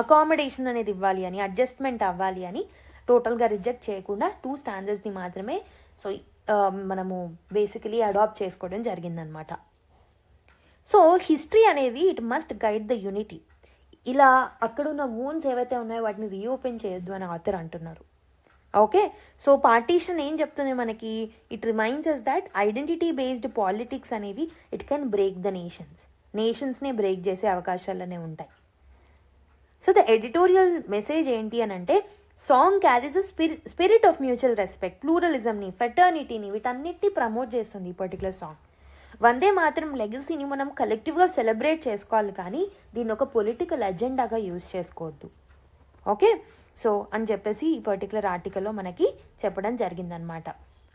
అకామిడేషన్ అనేది ఇవ్వాలి అని, అడ్జస్ట్మెంట్ అవ్వాలి అని టోటల్గా రిజెక్ట్ చేయకుండా 2 స్టాండర్డ్స్ని మాత్రమే సో మనము బేసికలీ అడాప్ట్ చేసుకోవడం జరిగిందనమాట. సో హిస్టరీ అనేది it must guide the unity. ఇలా అక్కడున్న వూన్స్ ఏవైతే ఉన్నాయో వాటిని రీఓపెన్ చేయొద్దు అని ఆథర్ అంటున్నారు. ఓకే, సో పార్టీషన్ ఏం చెప్తుంది మనకి, it reminds us that identity based politics అనేవి ఇట్ కెన్ బ్రేక్ ద నేషన్స్నే బ్రేక్ చేసే అవకాశాలనే ఉంటాయి. సో ద ఎడిటోరియల్ మెసేజ్ ఏంటి అని అంటే song carries a spirit of mutual respect, ప్లూరలిజంని, ఫెటర్నిటీని వీటన్నిటిని ప్రమోట్ చేస్తుంది ఈ పర్టికులర్ సాంగ్. వందే మాత్రం లెగసీని మనం కలెక్టివ్గా సెలబ్రేట్ చేసుకోవాలి కానీ దీన్ని ఒక పొలిటికల్ అజెండాగా యూజ్ చేసుకోవద్దు. ఓకే, సో అని చెప్పేసి ఈ పర్టికులర్ ఆర్టికల్లో మనకి చెప్పడం జరిగిందనమాట.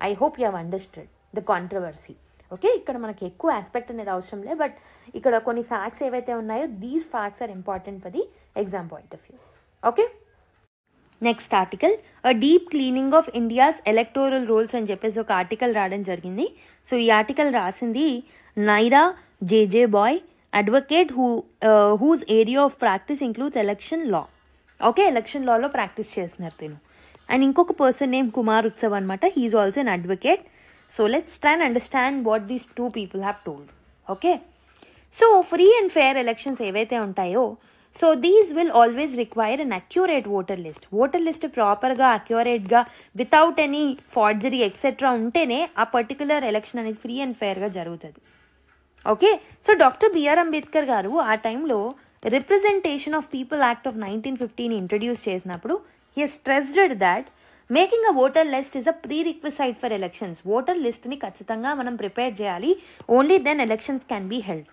I hope you have understood the controversy. Okay, ఇక్కడ మనకి ఎక్కువ ఆస్పెక్ట్ అనేది అవసరం లేదు, బట్ ఇక్కడ కొన్ని ఫ్యాక్ట్స్ ఏవైతే ఉన్నాయో these facts are important for the exam point of view. Okay, next article deep cleaning of India's electoral rolls అని చెప్పేసి ఒక ఆర్టికల్ రావడం జరిగింది. సో ఈ ఆర్టికల్ రాసింది Naira JJ Bhai, advocate whose area of practice includes election law. Okay, election లాలో ప్రాక్టీస్ చేస్తున్నారు తిను. అండ్ ఇంకొక పర్సన్ నేమ్ కుమార్ ఉత్సవ్ అనమాట, he's also an advocate. So let's try and understand what these 2 people have told. Okay, so free and fair elections ఏవైతే ఉంటాయో so these will always require an accurate voter list ప్రాపర్గా అక్యురేట్గా వితౌట్ ఎనీ ఫార్జరీ ఎక్సెట్రా ఉంటేనే ఆ పర్టికులర్ ఎలక్షన్ అనేది ఫ్రీ అండ్ ఫేర్గా జరుగుతుంది. Okay, so doctor BR Ambedkar garu ఆ టైంలో Representation of People Act of 1950 introduce చేసినప్పుడు he stressed that making a voter list is a prerequisite for elections. Voter లిస్ట్ని ఖచ్చితంగా మనం ప్రిపేర్ చేయాలి, only then elections can be held.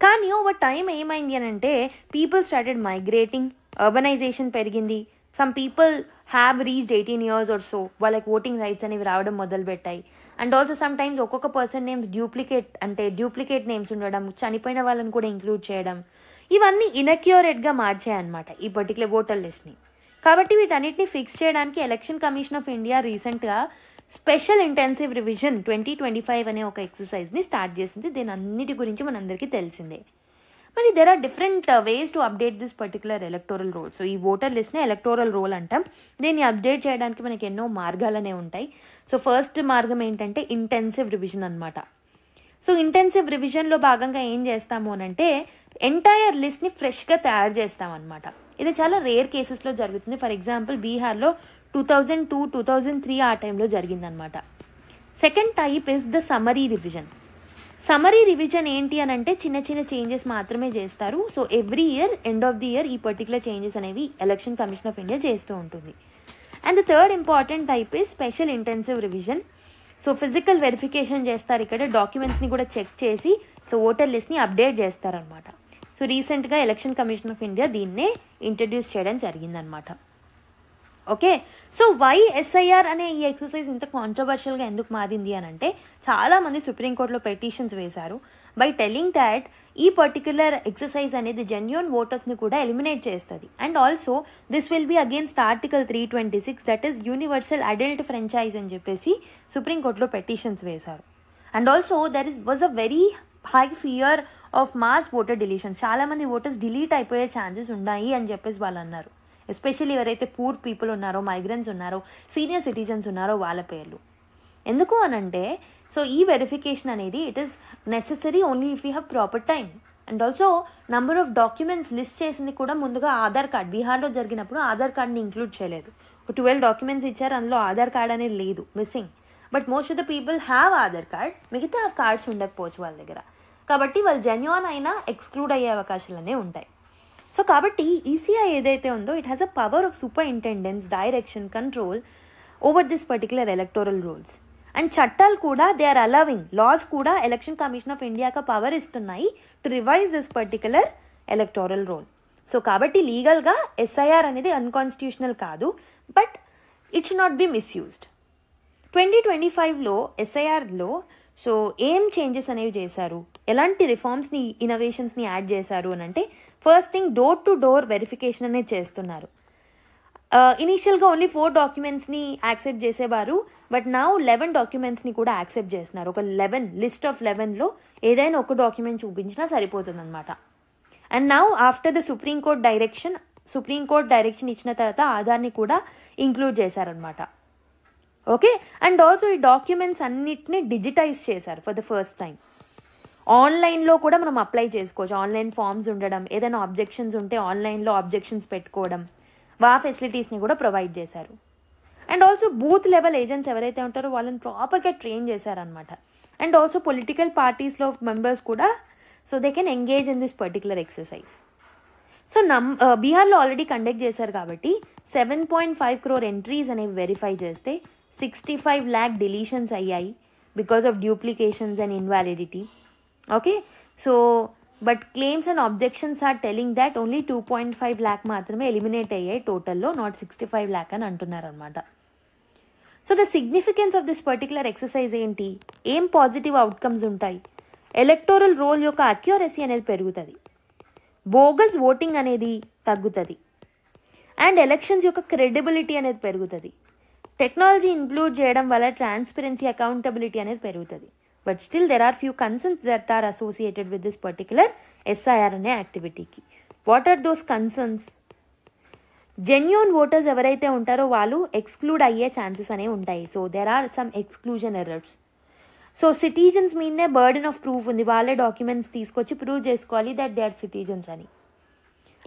కానీ ఓవర్ టైం ఏమైంది అని అంటే పీపుల్ స్టార్టెడ్ మైగ్రేటింగ్, అర్బనైజేషన్ పెరిగింది, some people have reached 18 years or so వాళ్ళకి ఓటింగ్ రైట్స్ అనేవి రావడం మొదలుపెట్టాయి. అండ్ ఆల్సో సమ్ టైమ్స్ ఒక్కొక్క పర్సన్ నేమ్స్ డ్యూప్లికేట్ నేమ్స్ ఉండడం, చనిపోయిన వాళ్ళని కూడా ఇంక్లూడ్ చేయడం, ఇవన్నీ ఇన్అక్యూరేట్గా మార్చాయన్నమాట ఈ పర్టికులర్ ఓటర్ లిస్ట్ని. కాబట్టి వీటన్నిటిని ఫిక్స్ చేయడానికి ఎలక్షన్ కమిషన్ ఆఫ్ ఇండియా రీసెంట్గా స్పెషల్ ఇంటెన్సివ్ రివిజన్ 2025 అనే ఒక ఎక్సర్సైజ్ని స్టార్ట్ చేసింది. దీని అన్నిటి గురించి మనందరికీ తెలిసిందే. మరి there are different ways to update this particular electoral roll. So ఈ ఓటర్ లిస్ట్ని ఎలక్టోరల్ రోల్ అంటాం. దీన్ని అప్డేట్ చేయడానికి మనకి ఎన్నో మార్గాలనే ఉంటాయి. సో ఫస్ట్ మార్గం ఏంటంటే ఇంటెన్సివ్ రివిజన్ అనమాట. సో ఇంటెన్సివ్ రివిజన్లో భాగంగా ఏం చేస్తాము అని అంటే ఎంటైర్ లిస్ట్ని ఫ్రెష్గా తయారు చేస్తామన్నమాట. ఇది చాలా రేర్ కేసెస్లో జరుగుతుంది. ఫర్ ఎగ్జాంపుల్ బీహార్లో 2002, 2003 ఆ టైంలో జరిగిందనమాట. Second type is the summary revision. Summary revision ఏంటి అని అంటే చిన్న చిన్న చేంజెస్ మాత్రమే చేస్తారు. So every year end of the year ఈ పర్టికులర్ చేంజెస్ అనేవి ఎలక్షన్ కమిషన్ ఆఫ్ ఇండియా చేస్తూ ఉంటుంది. And the third important type is special intensive revision. So physical verification చేస్తారు, ఇక్కడ డాక్యుమెంట్స్ని కూడా చెక్ చేసి సో ఓటర్ లిస్ట్ని అప్డేట్ చేస్తారనమాట. సో రీసెంట్గా ఎలక్షన్ కమిషన్ ఆఫ్ ఇండియా దీన్నే ఇంట్రడ్యూస్ చేయడం జరిగిందనమాట. ఓకే, సో వై ఎస్ఐఆర్ అనే ఈ ఎక్సర్సైజ్ ఇంత కాంట్రవర్షియల్గా ఎందుకు మారింది అని అంటే చాలామంది సుప్రీంకోర్టులో పెటిషన్స్ వేశారు బై టెల్లింగ్ దాట్ ఈ పర్టిక్యులర్ ఎక్సర్సైజ్ అనేది జెన్యూన్ ఓటర్స్ని కూడా ఎలిమినేట్ చేస్తుంది. And also this will be against article 326 that is universal adult franchise అని చెప్పేసి సుప్రీంకోర్టులో పెటిషన్స్ వేశారు. And also was a very high fear of mass voter deletions. చాలామంది ఓటర్స్ డిలీట్ అయిపోయే ఛాన్సెస్ ఉన్నాయి అని చెప్పేసి వాళ్ళు అన్నారు. ఎస్పెషల్లీ ఎవరైతే పూర్ పీపుల్ ఉన్నారో, మైగ్రెంట్స్ ఉన్నారో, సీనియర్ సిటిజన్స్ ఉన్నారో వాళ్ళ పేర్లు. ఎందుకు అనంటే సో ఈ వెరిఫికేషన్ అనేది it is necessary only if you have proper time. And also number of documents list చేసింది కూడా ముందుగా ఆధార్ కార్డ్. బీహార్లో జరిగినప్పుడు ఆధార్ కార్డ్ని ఇంక్లూడ్ చేయలేదు. 12 డాక్యుమెంట్స్ ఇచ్చారు, అందులో ఆధార్ కార్డ్ అనేది లేదు, missing. But most of the people have Aadhaar card, మిగతా కార్డ్స్ ఉండకపోవచ్చు వాళ్ళ దగ్గర. కాబట్టి వాళ్ళు జెన్యూన్ అయినా ఎక్స్క్లూడ్ అయ్యే అవకాశాలనే ఉంటాయి. సో కాబట్టి ఈసీఐ ఏదైతే ఉందో it has a power of superintendence, direction, control over this particular electoral rules. And చట్టాలు కూడా దే ఆర్ అలవింగ్, లాస్ కూడా ఎలక్షన్ కమిషన్ ఆఫ్ ఇండియాకి పవర్ ఇస్తున్నాయి to revise this particular electoral roll. So కాబట్టి లీగల్గా ఎస్ఐఆర్ అనేది అన్కాన్స్టిట్యూషనల్ కాదు, but it should not be misused. 2025లో ఎస్ఐఆర్లో సో ఏం చేంజెస్ అనేవి చేశారు, ఎలాంటి రిఫార్మ్స్ని, ఇన్నోవేషన్స్ని యాడ్ చేశారు అని అంటే first thing door to door verification అనేది చేస్తున్నారు. ఇనీషియల్గా ఓన్లీ 4 డాక్యుమెంట్స్ని యాక్సెప్ట్ చేసేవారు, బట్ నౌ 11 డాక్యుమెంట్స్ని కూడా యాక్సెప్ట్ చేస్తున్నారు. ఒక లిస్ట్ ఆఫ్ 11లో ఏదైనా ఒక డాక్యుమెంట్ చూపించినా సరిపోతుంది అనమాట. And now after the supreme court direction ఇచ్చిన తర్వాత ఆధార్ని కూడా ఇంక్లూడ్ చేశారనమాట. ఓకే, అండ్ ఆల్సో ఈ డాక్యుమెంట్స్ అన్నిటిని డిజిటైజ్ చేశారు ఫర్ ద ఫస్ట్ టైం. ఆన్లైన్లో కూడా మనం అప్లై చేసుకోవచ్చు, ఆన్లైన్ ఫామ్స్ ఉండడం, ఏదైనా ఆబ్జెక్షన్స్ ఉంటే ఆన్లైన్లో ఆబ్జెక్షన్స్ పెట్టుకోవడం, ఫెసిలిటీస్ని కూడా ప్రొవైడ్ చేశారు. And also booth level agents ఎవరైతే ఉంటారో వాళ్ళని ప్రాపర్గా ట్రైన్ చేశారనమాట. అండ్ ఆల్సో పొలిటికల్ పార్టీస్లో మెంబర్స్ కూడా so they can engage in this particular exercise. So బీహార్లో ఆల్రెడీ కండక్ట్ చేశారు కాబట్టి 7.5 crore ఎంట్రీస్ అనేవి వెరిఫై చేస్తే 65 lakh డిలీషన్స్ అయ్యాయి because of duplications and invalidity. Okay, so but claims and objections are telling that only 2.5 lakh మాత్రమే ఎలిమినేట్ అయ్యాయి టోటల్లో, నాట్ 65 lakh అని అంటున్నారు అనమాట. So the significance of this particular exercise ఏంటి, ఏం పాజిటివ్ అవుట్కమ్స్ ఉంటాయి, ఎలక్టోరల్ రోల్ యొక్క అక్యూరసీ అనేది పెరుగుతుంది, బోగస్ ఓటింగ్ అనేది తగ్గుతుంది, అండ్ ఎలక్షన్స్ యొక్క క్రెడిబిలిటీ అనేది పెరుగుతుంది. టెక్నాలజీ ఇంక్లూడ్ చేయడం వల్ల ట్రాన్స్పరెన్సీ, అకౌంటబిలిటీ అనేది పెరుగుతుంది. But still there are few concerns that are associated with this particular SIR అనే యాక్టివిటీకి. What are those concerns? Genuine voters ఎవరైతే ఉంటారో వాళ్ళు ఎక్స్క్లూడ్ అయ్యే ఛాన్సెస్ అనేవి ఉంటాయి. So there are some exclusion errors. So citizens మీదే బర్డెన్ ఆఫ్ ప్రూఫ్ ఉంది, వాళ్ళే డాక్యుమెంట్స్ తీసుకొచ్చి ప్రూవ్ చేసుకోవాలి దట్ దే ఆర్ సిటిజన్స్ అని.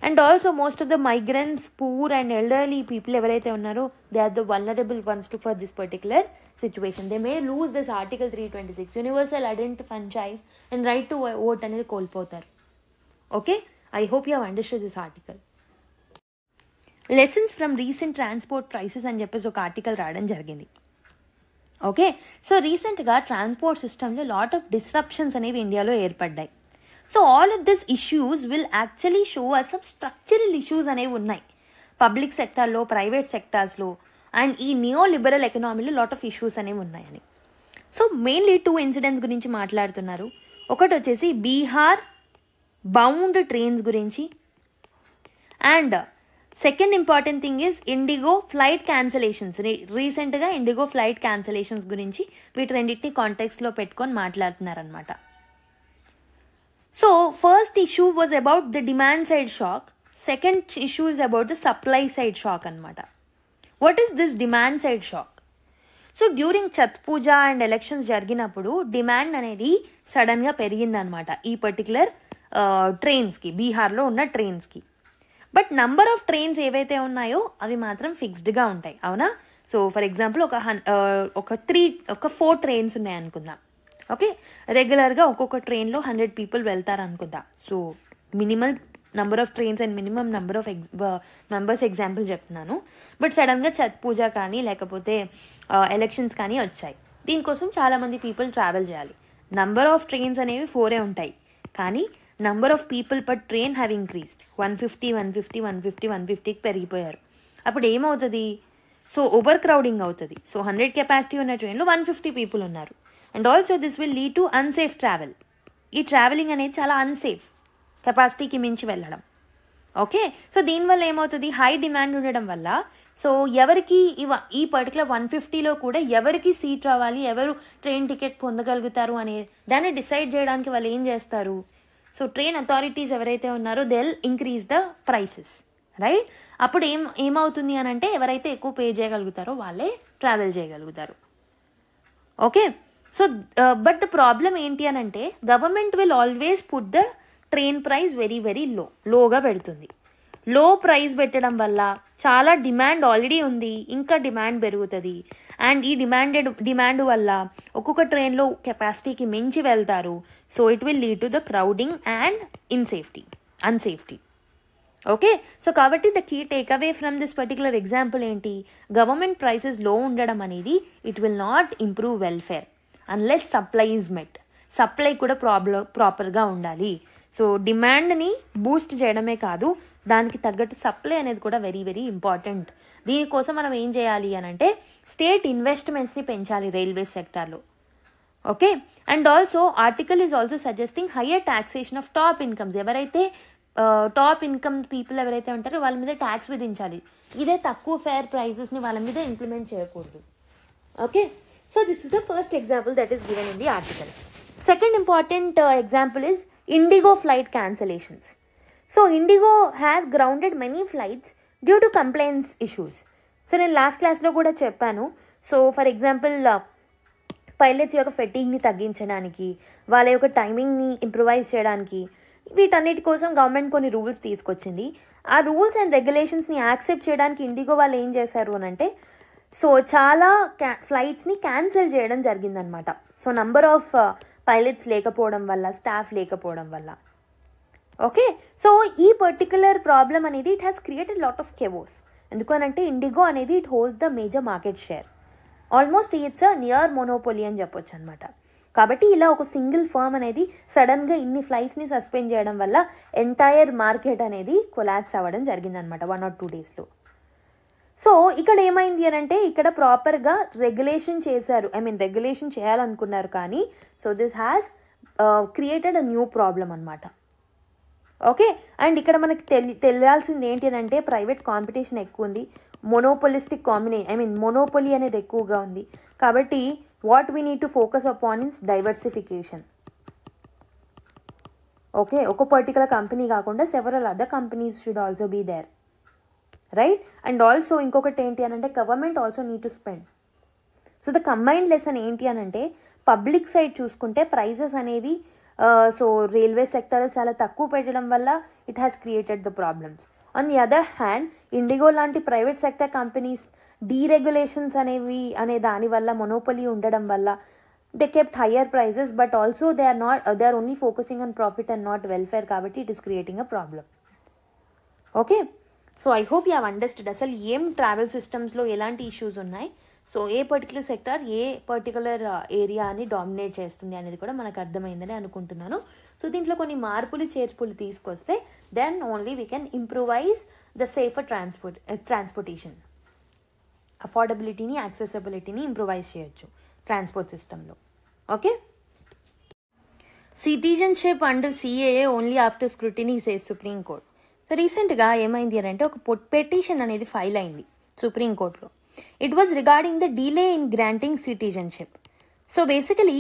And also most of the migrants, poor and elderly people ఎవరైతే ఉన్నారో they are the vulnerable ones to for this particular situation. They may lose this article 326 universal adult franchise and right to vote అనేది కోల్పోతారు. Okay, I hope you have understood this article. Lessons from recent transport crisis అని చెప్పేసి ఒక ఆర్టికల్ రాయడం జరిగింది. ఓకే, సో రీసెంట్గా ట్రాన్స్పోర్ట్ సిస్టంలో లాట్ ఆఫ్ డిస్రప్షన్స్ అనేవి ఇండియాలో ఏర్పడ్డాయి. So all of this issues will actually show us some structural issues అనేవి ఉన్నాయి. పబ్లిక్ సెక్టార్లో, ప్రైవేట్ సెక్టార్స్లో అండ్ ఈ నియో లిబరల్ ఎకనామీలో లాట్ ఆఫ్ ఇష్యూస్ అనేవి ఉన్నాయని. సో మెయిన్లీ 2 ఇన్సిడెంట్స్ గురించి మాట్లాడుతున్నారు. ఒకటి వచ్చేసి బీహార్ బౌండ్ ట్రైన్స్ గురించి, and second important thing is IndiGo flight cancellations. రీసెంట్గా ఇండిగో ఫ్లైట్ క్యాన్సలేషన్స్ గురించి వీటి రెండింటిని కాంటెక్స్లో పెట్టుకొని మాట్లాడుతున్నారనమాట. So first issue was about the demand side shock, second issue is about the supply side shock అనమాట. What is this demand side shock? So during Chhath Puja and elections జరిగినప్పుడు డిమాండ్ అనేది సడన్గా పెరిగిందనమాట ఈ పర్టికులర్ ట్రైన్స్కి, బీహార్లో ఉన్న ట్రైన్స్కి. బట్ నంబర్ ఆఫ్ ట్రైన్స్ ఏవైతే ఉన్నాయో అవి మాత్రం ఫిక్స్డ్గా ఉంటాయి, అవునా? సో ఫర్ ఎగ్జాంపుల్ ఒక 4 ట్రైన్స్ ఉన్నాయి అనుకుందాం. ఓకే, రెగ్యులర్గా ఒక్కొక్క ట్రైన్లో 100 పీపుల్ వెళ్తారు అనుకుందాం. So minimal number of trains and minimum number of members example చెప్తున్నాను. బట్ సడన్గా ఛత్ పూజ కానీ లేకపోతే ఎలక్షన్స్ కానీ వచ్చాయి. దీనికోసం చాలామంది పీపుల్ ట్రావెల్ చేయాలి. నంబర్ ఆఫ్ ట్రైన్స్ అనేవి 4 ఉంటాయి, కానీ number of people per train have increased 150 పెరిగిపోయారు. అప్పుడు ఏమవుతుంది? సో ఓవర్ క్రౌడింగ్ అవుతుంది. సో 100 కెపాసిటీ ఉన్న ట్రైన్లో 150 పీపుల్ ఉన్నారు. And also this will lead to unsafe travel. ఈ ట్రావెలింగ్ అనేది చాలా అన్సేఫ్, కెపాసిటీకి మించి వెళ్ళడం. ఓకే, సో దీనివల్ల ఏమవుతుంది? హై డిమాండ్ ఉండడం వల్ల సో ఎవరికి ఈ పర్టికులర్ 150లో కూడా ఎవరికి సీట్ రావాలి, ఎవరు ట్రైన్ టికెట్ పొందగలుగుతారు అనే దాన్ని డిసైడ్ చేయడానికి వాళ్ళు ఏం చేస్తారు? సో ట్రైన్ అథారిటీస్ ఎవరైతే ఉన్నారో they will increase the prices, right? అప్పుడు ఏమవుతుంది అని అంటే ఎవరైతే ఎక్కువ పే చేయగలుగుతారో వాళ్ళే ట్రావెల్ చేయగలుగుతారు. Okay, so but the problem ఏంటి అని అంటే government will always put the train price very very లోగా పెడుతుంది. లో ప్రైస్ పెట్టడం వల్ల చాలా డిమాండ్ ఆల్రెడీ ఉంది, ఇంకా డిమాండ్ పెరుగుతుంది. అండ్ ఈ డిమాండ్ వల్ల ఒక్కొక్క ట్రైన్లో కెపాసిటీకి మించి వెళ్తారు. So it will lead to the crowding and unsafety. Okay, so కాబట్టి the key takeaway from this particular example ఏంటి? గవర్నమెంట్ ప్రైసెస్ లో ఉండడం అనేది it will not improve welfare unless supply is met. Supply కూడా ప్రాపర్గా ఉండాలి. సో డిమాండ్ని బూస్ట్ చేయడమే కాదు, దానికి తగ్గట్టు సప్లై అనేది కూడా వెరీ వెరీ ఇంపార్టెంట్. దీనికోసం మనం ఏం చేయాలి అని అంటే స్టేట్ ఇన్వెస్ట్మెంట్స్ని పెంచాలి రైల్వే సెక్టార్లో. Okay, and also article is also suggesting higher taxation of top incomes. ఎవరైతే టాప్ ఇన్కమ్ పీపుల్ ఎవరైతే ఉంటారో వాళ్ళ మీద ట్యాక్స్ విధించాలి. ఇదే తక్కువ ఫేర్ ప్రైజెస్ని వాళ్ళ మీద ఇంప్లిమెంట్ చేయకూడదు. Okay, so this is the first example that is given in the article. Second important example is IndiGo flight cancellations. So IndiGo has grounded many flights due to complaints issues. So నేను లాస్ట్ క్లాస్లో కూడా చెప్పాను. సో ఫర్ ఎగ్జాంపుల్ పైలట్స్ యొక్క ఫెటిగ్ని తగ్గించడానికి, వాళ్ళ యొక్క టైమింగ్ని ఇంప్రూవైజ్ చేయడానికి, వీటన్నిటి కోసం గవర్నమెంట్ కొన్ని రూల్స్ తీసుకొచ్చింది. ఆ రూల్స్ అండ్ రెగ్యులేషన్స్ని యాక్సెప్ట్ చేయడానికి ఇండిగో వాళ్ళు ఏం చేశారు అని అంటే సో చాలా ఫ్లైట్స్ని క్యాన్సిల్ చేయడం జరిగిందనమాట. సో నంబర్ ఆఫ్ పైలట్స్ లేకపోవడం వల్ల, స్టాఫ్ లేకపోవడం వల్ల. ఓకే, సో ఈ పర్టికులర్ ప్రాబ్లం అనేది it has created lot of chaos. ఎందుకనంటే ఇండిగో అనేది it holds the major market share. Almost it's a near monopoly అని చెప్పొచ్చు అనమాట. కాబట్టి ఇలా ఒక సింగిల్ ఫర్మ్ అనేది సడన్గా ఇన్ని ఫ్లైట్స్ని సస్పెండ్ చేయడం వల్ల ఎంటైర్ మార్కెట్ అనేది కొలాప్స్ అవ్వడం జరిగిందనమాట 1 or 2 డేస్లో. సో ఇక్కడ ఏమైంది అని అంటే ఇక్కడ ప్రాపర్గా రెగ్యులేషన్ చేశారు, రెగ్యులేషన్ చేయాలనుకున్నారు, కానీ so this has created a new problem అనమాట. ఓకే, అండ్ ఇక్కడ మనకి తెలియాల్సింది ఏంటి అని అంటే ప్రైవేట్ కాంపిటీషన్ ఎక్కువ ఉంది, మోనోపోలీ అనేది ఎక్కువగా ఉంది. కాబట్టి what we need to focus upon is diversification. Okay, ఒక పర్టికులర్ కంపెనీ కాకుండా several other companies should also be there, right? And also ఇంకొకటి ఏంటి అని అంటే government also need to spend. So the combined lesson ఏంటి అని అంటే పబ్లిక్ సైడ్ చూసుకుంటే ప్రైజెస్ అనేవి సో రైల్వే సెక్టర్ చాలా తక్కువ పెట్టడం వల్ల it has created the problems. On the other hand IndiGo లాంటి ప్రైవేట్ సెక్టర్ కంపెనీస్ డీరెగ్యులేషన్స్ అనే దానివల్ల మొనోపలీ ఉండడం వల్ల they kept higher prices, but also they are only focusing on profit and not welfare. కాబట్టి it is creating a problem. Okay, so I hope you have understood అసలు ఏం ట్రావెల్ సిస్టమ్స్లో ఎలాంటి ఇష్యూస్ ఉన్నాయి. సో ఏ పర్టికులర్ సెక్టార్ ఏ పర్టికులర్ ఏరియాని డామినేట్ చేస్తుంది అనేది కూడా మనకు అర్థమైందని అనుకుంటున్నాను. సో దీంట్లో కొన్ని మార్పులు చేర్పులు తీసుకొస్తే then only we can improvise the safer transportation. అఫోర్డబిలిటీని, యాక్సెసిబిలిటీని ఇంప్రూవైజ్ చేయొచ్చు ట్రాన్స్పోర్ట్ సిస్టంలో. Okay, citizenship under CAA only after scrutiny says Supreme Court. So రీసెంట్గా ఏమైంది అని అంటే ఒక పెటిషన్ అనేది ఫైల్ అయింది సుప్రీంకోర్టులో. It was regarding the delay in granting citizenship. So basically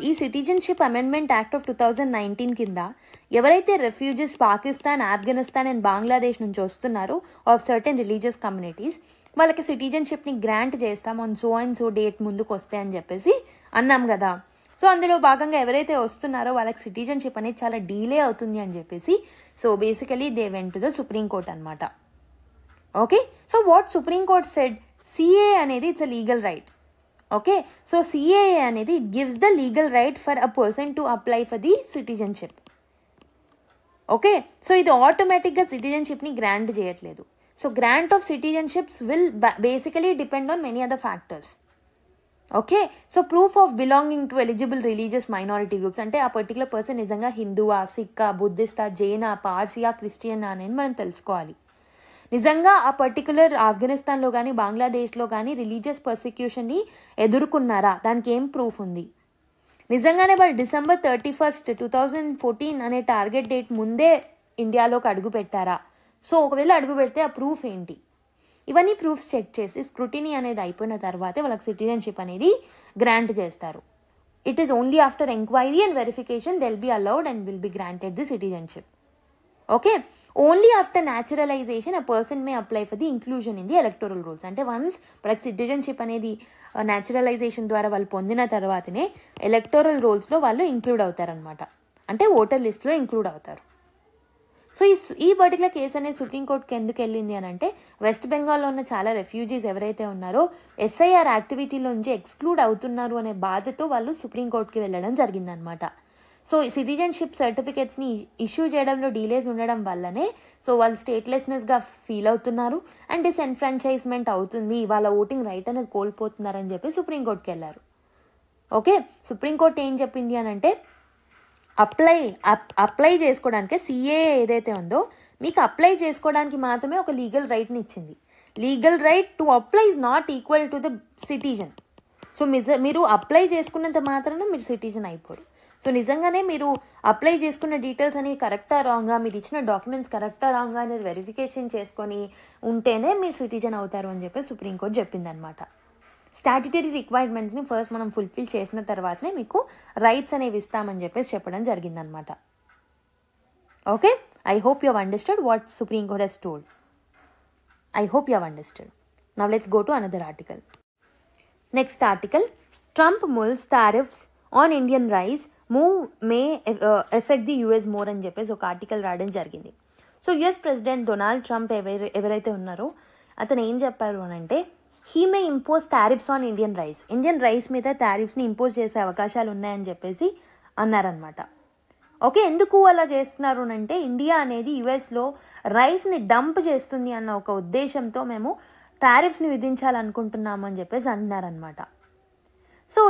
ఈ సిటిజన్షిప్ అమెండ్మెంట్ యాక్ట్ ఆఫ్ 2019 కింద ఎవరైతే రెఫ్యూజెస్ పాకిస్తాన్, ఆఫ్ఘనిస్తాన్ అండ్ బంగ్లాదేశ్ నుంచి వస్తున్నారో ఆఫ్ సర్టెన్ రిలీజియస్ కమ్యూనిటీస్, వాళ్ళకి సిటిజన్షిప్ని గ్రాంట్ చేస్తాం on so and so date ముందుకు వస్తే అని చెప్పేసి అన్నాం కదా. సో అందులో భాగంగా ఎవరైతే వస్తున్నారో వాళ్ళకి సిటిజన్షిప్ అనేది చాలా డీలే అవుతుంది అని చెప్పేసి so basically they went to the Supreme Court అనమాట. Okay, so what supreme Court said, CAA అనేది it's a legal right. Okay, so CAA అనేది it gives the legal right for a person to apply for the citizenship. Okay, so ఇది ఆటోమేటిక్గా సిటిజన్షిప్ని గ్రాంట్ చేయట్లేదు. So grant of citizenships will basically depend on many other factors. Okay, so proof of belonging to eligible religious minority groups, అంటే ఆ పర్టికులర్ పర్సన్ నిజంగా హిందువా, సిక్కా, బుద్ధిస్టా, జైనా, పార్సియా, క్రిస్టియన్ అనేది మనం తెలుసుకోవాలి. నిజంగా ఆ పర్టికులర్ ఆఫ్ఘనిస్తాన్లో కానీ బంగ్లాదేశ్లో కానీ రిలీజియస్ పర్సిక్యూషన్ని ఎదుర్కొన్నారా, దానికి ఏం ప్రూఫ్ ఉంది, నిజంగానే వాళ్ళు December 31, 2014 అనే టార్గెట్ డేట్ ముందే ఇండియాలోకి అడుగు పెట్టారా, సో ఒకవేళ అడుగు పెడితే ఆ ప్రూఫ్ ఏంటి, ఇవన్నీ ప్రూఫ్స్ చెక్ చేసి స్క్రూటినీ అనేది అయిపోయిన తర్వాతే వాళ్ళకి సిటిజన్షిప్ అనేది గ్రాంట్ చేస్తారు. It is only after enquiry and verification they'll be allowed and will be granted the citizenship. Okay, only after naturalisation a person may apply for the inclusion in the electoral rolls. అంటే వన్స్ వాళ్ళకి సిటిజన్షిప్ అనేది న్యాచురలైజేషన్ ద్వారా వాళ్ళు పొందిన తర్వాతనే ఎలక్టోరల్ రోల్స్లో వాళ్ళు ఇంక్లూడ్ అవుతారనమాట, అంటే ఓటర్ లిస్ట్లో ఇంక్లూడ్ అవుతారు. సో ఈ పర్టికులర్ కేసు అనేది సుప్రీంకోర్టుకి ఎందుకు వెళ్ళింది అని అంటే వెస్ట్ బెంగాల్లో ఉన్న చాలా రెఫ్యూజీస్ ఎవరైతే ఉన్నారో ఎస్ఐఆర్ యాక్టివిటీలో నుంచి ఎక్స్క్లూడ్ అవుతున్నారు అనే బాధతో వాళ్ళు సుప్రీంకోర్టుకి వెళ్ళడం జరిగిందనమాట. సో సిటిజన్షిప్ సర్టిఫికేట్స్ని ఇష్యూ చేయడంలో డీలేస్ ఉండడం వల్లనే సో వాళ్ళు స్టేట్లెస్నెస్గా ఫీల్ అవుతున్నారు అండ్ డిస్ఎన్ఫ్రాంచైజ్మెంట్ అవుతుంది, వాళ్ళ ఓటింగ్ రైట్ అనేది కోల్పోతున్నారని చెప్పి సుప్రీంకోర్టుకి వెళ్ళారు. ఓకే, సుప్రీంకోర్టు ఏం చెప్పింది అని అంటే అప్లై చేసుకోవడానికి సిఏఏ ఏదైతే ఉందో మీకు అప్లై చేసుకోవడానికి మాత్రమే ఒక లీగల్ రైట్ని ఇచ్చింది. Legal right to apply is not equal to the citizen. So మీరు అప్లై చేసుకున్నంత మాత్రాన మీరు సిటిజన్ అయిపోరు. సో నిజంగానే మీరు అప్లై చేసుకున్న డీటెయిల్స్ అనేవి కరెక్టా రాంగా, మీరు ఇచ్చిన డాక్యుమెంట్స్ కరెక్టా రాంగా అనేది వెరిఫికేషన్ చేసుకొని ఉంటేనే మీరు సిటిజన్ అవుతారు అని చెప్పి సుప్రీంకోర్టు చెప్పిందనమాట. స్టాట్యుటరీ రిక్వైర్మెంట్స్ని ఫస్ట్ మనం ఫుల్ఫిల్ చేసిన తర్వాతనే మీకు రైట్స్ అనేవి ఇస్తామని చెప్పేసి చెప్పడం జరిగిందనమాట. Okay, I hope you have understood what supreme court has told. I hope you have understood. Now let's go to another article. Next article, Trump mulls tariffs on Indian rice move may affect the US more అని చెప్పేసి ఒక ఆర్టికల్ రాయడం జరిగింది. So US president Donald Trump ఎవరైతే ఉన్నారో అతను ఏం చెప్పారు అని అంటే he may impose tariffs on Indian rice మీద టారిఫ్స్ని ఇంపోజ్ చేసే అవకాశాలు ఉన్నాయని చెప్పేసి అన్నారనమాట. ఓకే, ఎందుకు అలా చేస్తున్నారు అంటే ఇండియా అనేది యుఎస్లో రైస్ని డంప్ చేస్తుంది అన్న ఒక ఉద్దేశంతో మేము టారిఫ్స్ని విధించాలనుకుంటున్నాము అని చెప్పేసి అంటున్నారనమాట. సో